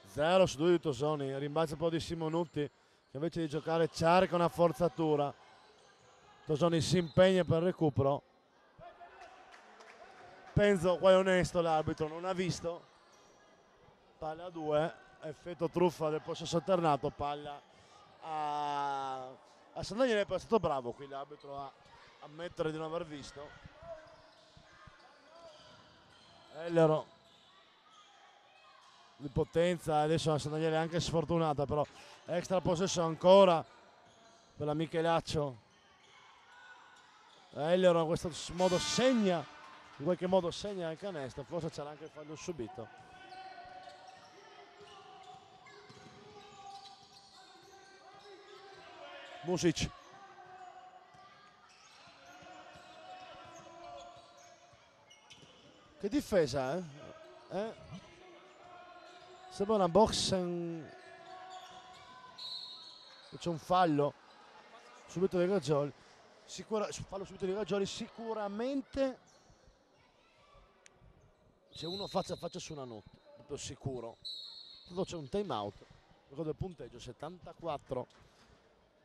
Zero su 2 di Tosoni, rimbalza un po' di Simonutti che invece di giocare cerca una forzatura. Tosoni si impegna per il recupero. Penso qua è onesto l'arbitro, non ha visto. Palla a 2. Effetto truffa del possesso alternato, palla a San Daniele, però è stato bravo qui l'arbitro a ammettere di non aver visto. Ellero di potenza, adesso San Daniele è anche sfortunata, però extra possesso ancora per la Michelaccio. Ellero in questo modo segna, in qualche modo segna il canestro, forse c'era anche il fallo subito. Mucic. Che difesa, eh? Sembra una box. C'è un fallo subito dei Gagioli. Fallo subito dei Gagioli. Sicuramente c'è uno faccia a faccia su una notte, proprio sicuro. Tanto c'è un time out. Ricordo il punteggio 74.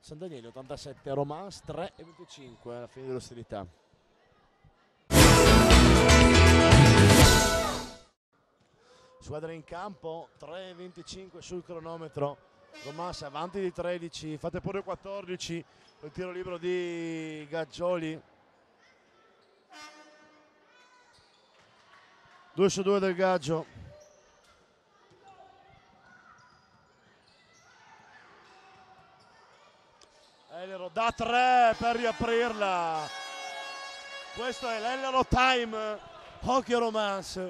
San Daniele 87, Romans 3 e 25 alla fine dell'ostilità. Squadra in campo, 3:25 sul cronometro. Romans avanti di 13, fate pure 14. Il tiro libero di Gaggioli. 2 su 2 del Gaggio. Ellero da 3 per riaprirla. Questo è l'Ellero Time. Hockey Romans.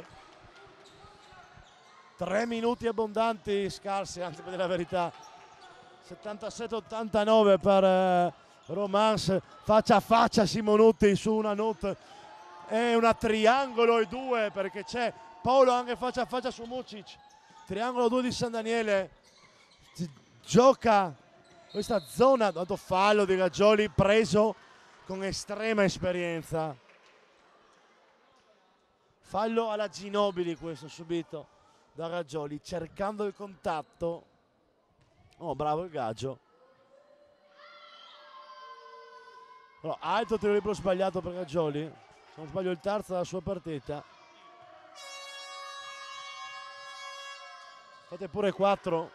3 minuti abbondanti, scarsi, anzi per dire la verità. 77-89 per Romans. Faccia a faccia Simonutti su una Nut. È una triangolo e 2 perché c'è Paolo anche faccia a faccia su Mucic. Triangolo 2 di San Daniele. Gioca questa zona, dato fallo di Gaggioli preso con estrema esperienza. Fallo alla Ginobili questo subito da Gaggioli, cercando il contatto. Oh, bravo il Gaggio. Però, altro tiro libero sbagliato per Gaggioli. Se non sbaglio il terzo della sua partita. Fate pure 4.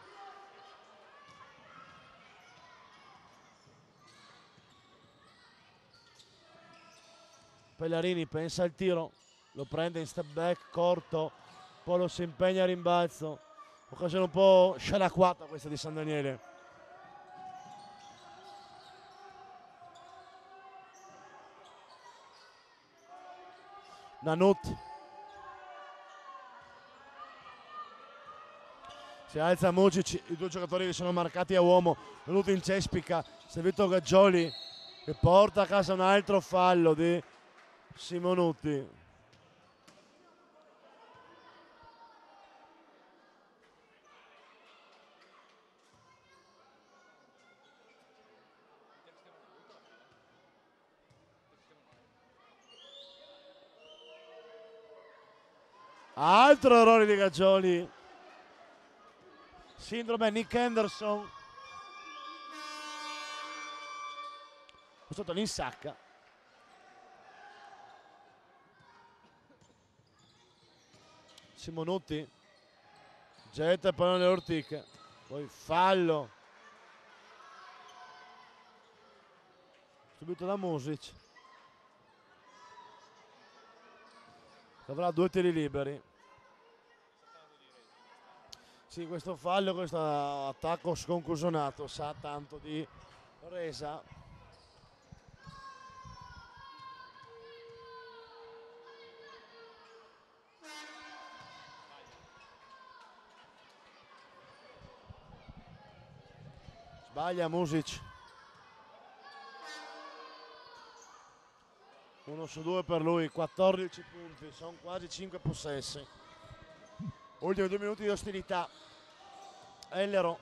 Pellarini pensa al tiro, lo prende in step back corto, poi lo si impegna a rimbalzo. Occasione un po' scialacquata questa di San Daniele. Nanut. Si alza Mucic, i 2 giocatori che sono marcati a uomo. Nanut in cespica, servito Gaggioli che porta a casa un altro fallo di Simonutti. Altro errore di Gaggioli. Sindrome Nick Henderson. Sotto l'insacca. Simonutti getta il pallone alle ortiche, poi fallo subito da Mucic, avrà 2 tiri liberi. Sì, questo fallo, questo attacco sconclusionato sa tanto di resa. Sbaglia Mucic. 1 su 2 per lui, 14 punti, sono quasi 5 possessi. Ultimi 2 minuti di ostilità. Ellero.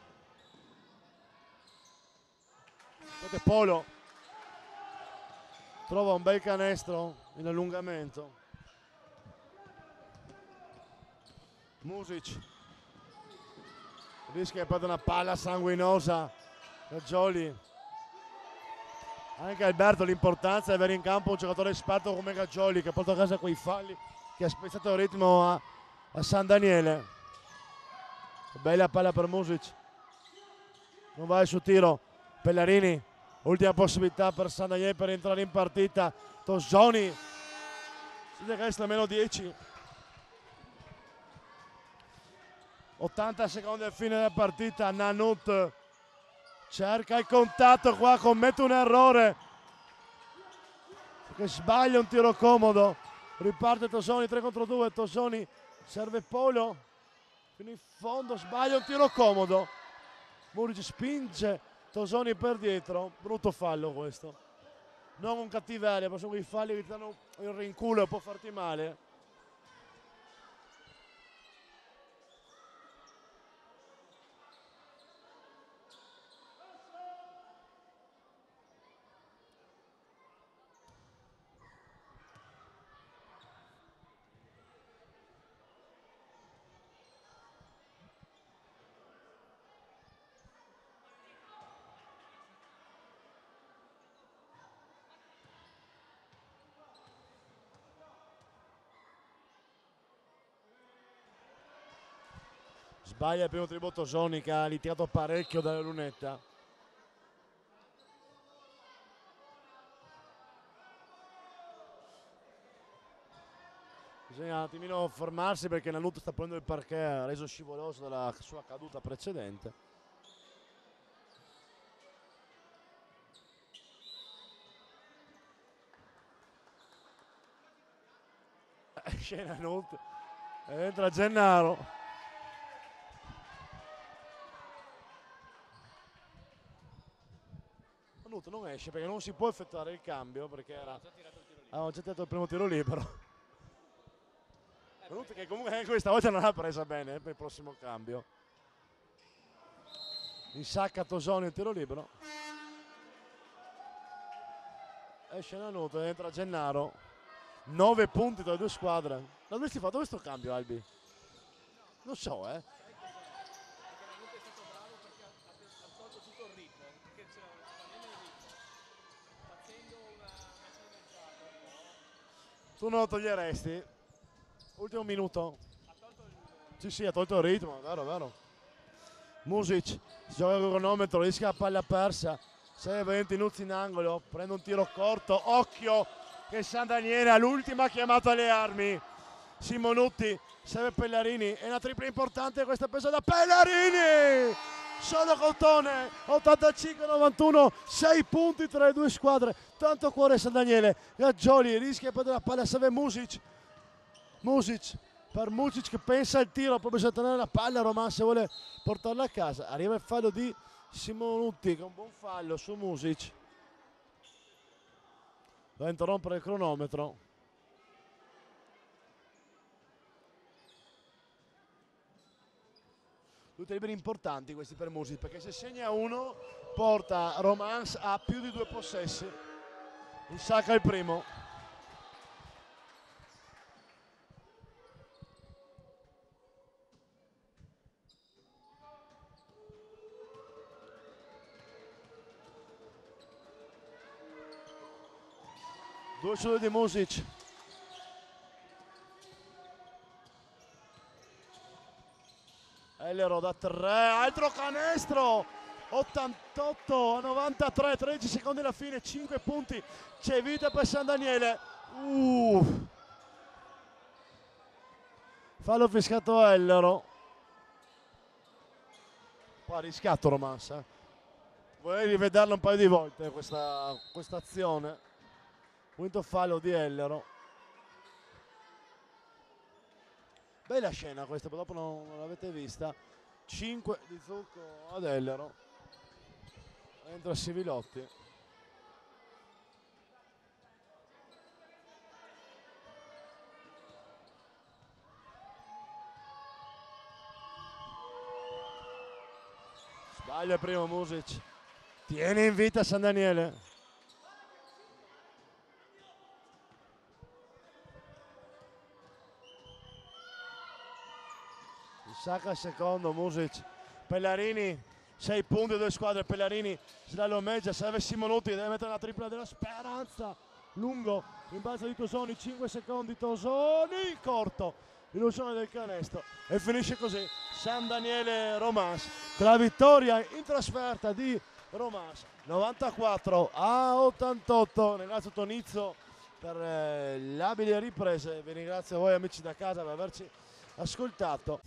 Vedete Polo. Trova un bel canestro in allungamento. Mucic. Rischia di perdere una palla sanguinosa. Gaggioli. Anche Alberto l'importanza di avere in campo un giocatore esperto come Gaggioli che porta a casa quei falli, che ha spezzato il ritmo a San Daniele. Bella palla per Mucic, non va il suo tiro. Pellarini, ultima possibilità per San Daniele per entrare in partita. Tosoni, si resta meno 10. 80 secondi al fine della partita. Nanut cerca il contatto qua, commette un errore perché sbaglia un tiro comodo. Riparte Tosoni 3 contro 2. Tosoni serve Polo fino in fondo, sbaglia un tiro comodo. Muric spinge Tosoni per dietro, brutto fallo questo, non un cattiveria, ma sono quei falli che ti danno il rinculo e può farti male. Sbaglia il primo tributo Tosoni che ha litigato parecchio dalla lunetta. Bisogna un attimino fermarsi perché Nanuto sta prendendo il parquet reso scivoloso dalla sua caduta precedente. Esce Nanuto, entra Gennaro. Nanuto non esce perché non si può effettuare il cambio perché avevano già tirato il primo tiro libero. Nanuto che comunque questa volta non ha presa bene per il prossimo cambio. Insacca Tosoni il tiro libero. Esce Nanuto, entra Gennaro. 9 punti tra le due squadre. La dovresti fare, dove sto cambio, Albi? Non so, Perché Nanuto è stato bravo perché ha tolto tutto il ritmo, perché c'era nel ritmo, facendo una messa di mezzato. Tu non lo toglieresti? Ultimo minuto. Sì, ha tolto il ritmo, vero. Music, si gioca il cronometro, rischia la palla persa. 6-20 Nuzzi in angolo, prende un tiro corto, occhio che San Daniele all'ultima chiamata alle armi. Simonutti, serve Pellarini, è una tripla importante questa presa da Pellarini! Solo Cotone, 85-91, 6 punti tra le due squadre, tanto cuore San Daniele. Gaggioli rischia di prendere la palla, serve Music per Music che pensa al tiro, poi bisogna tenere la palla, Roman se vuole portarla a casa. Arriva il fallo di Simonutti che è un buon fallo su Music. Va a interrompere il cronometro. Tutti liberi importanti questi per Music perché se segna uno porta Romance a più di 2 possessi. Insacca il primo. Due su di Music. Ellero da 3, altro canestro, 88-93, 13 secondi alla fine, 5 punti, c'è vita per San Daniele. Fallo fiscato a Ellero. Qua riscatto Romance. Vorrei rivederla un paio di volte questa azione. Quinto fallo di Ellero. Bella scena questa, però dopo non l'avete vista. 5 di Zucco ad Ellero. Entra Sivilotti. Sbaglia il primo Music. Tiene in vita San Daniele. Sacca il secondo, Music. Pellarini, 6 punti, 2 squadre. Pellarini slalomeggia, serve Simonutti, deve mettere la tripla della speranza. Lungo, in base di Tosoni, 5 secondi. Tosoni, corto, illusione del canestro. E finisce così San Daniele Romance. Con la vittoria in trasferta di Romance, 94-88. Ringrazio Tonizzo per le abili riprese. Vi ringrazio voi amici da casa per averci ascoltato.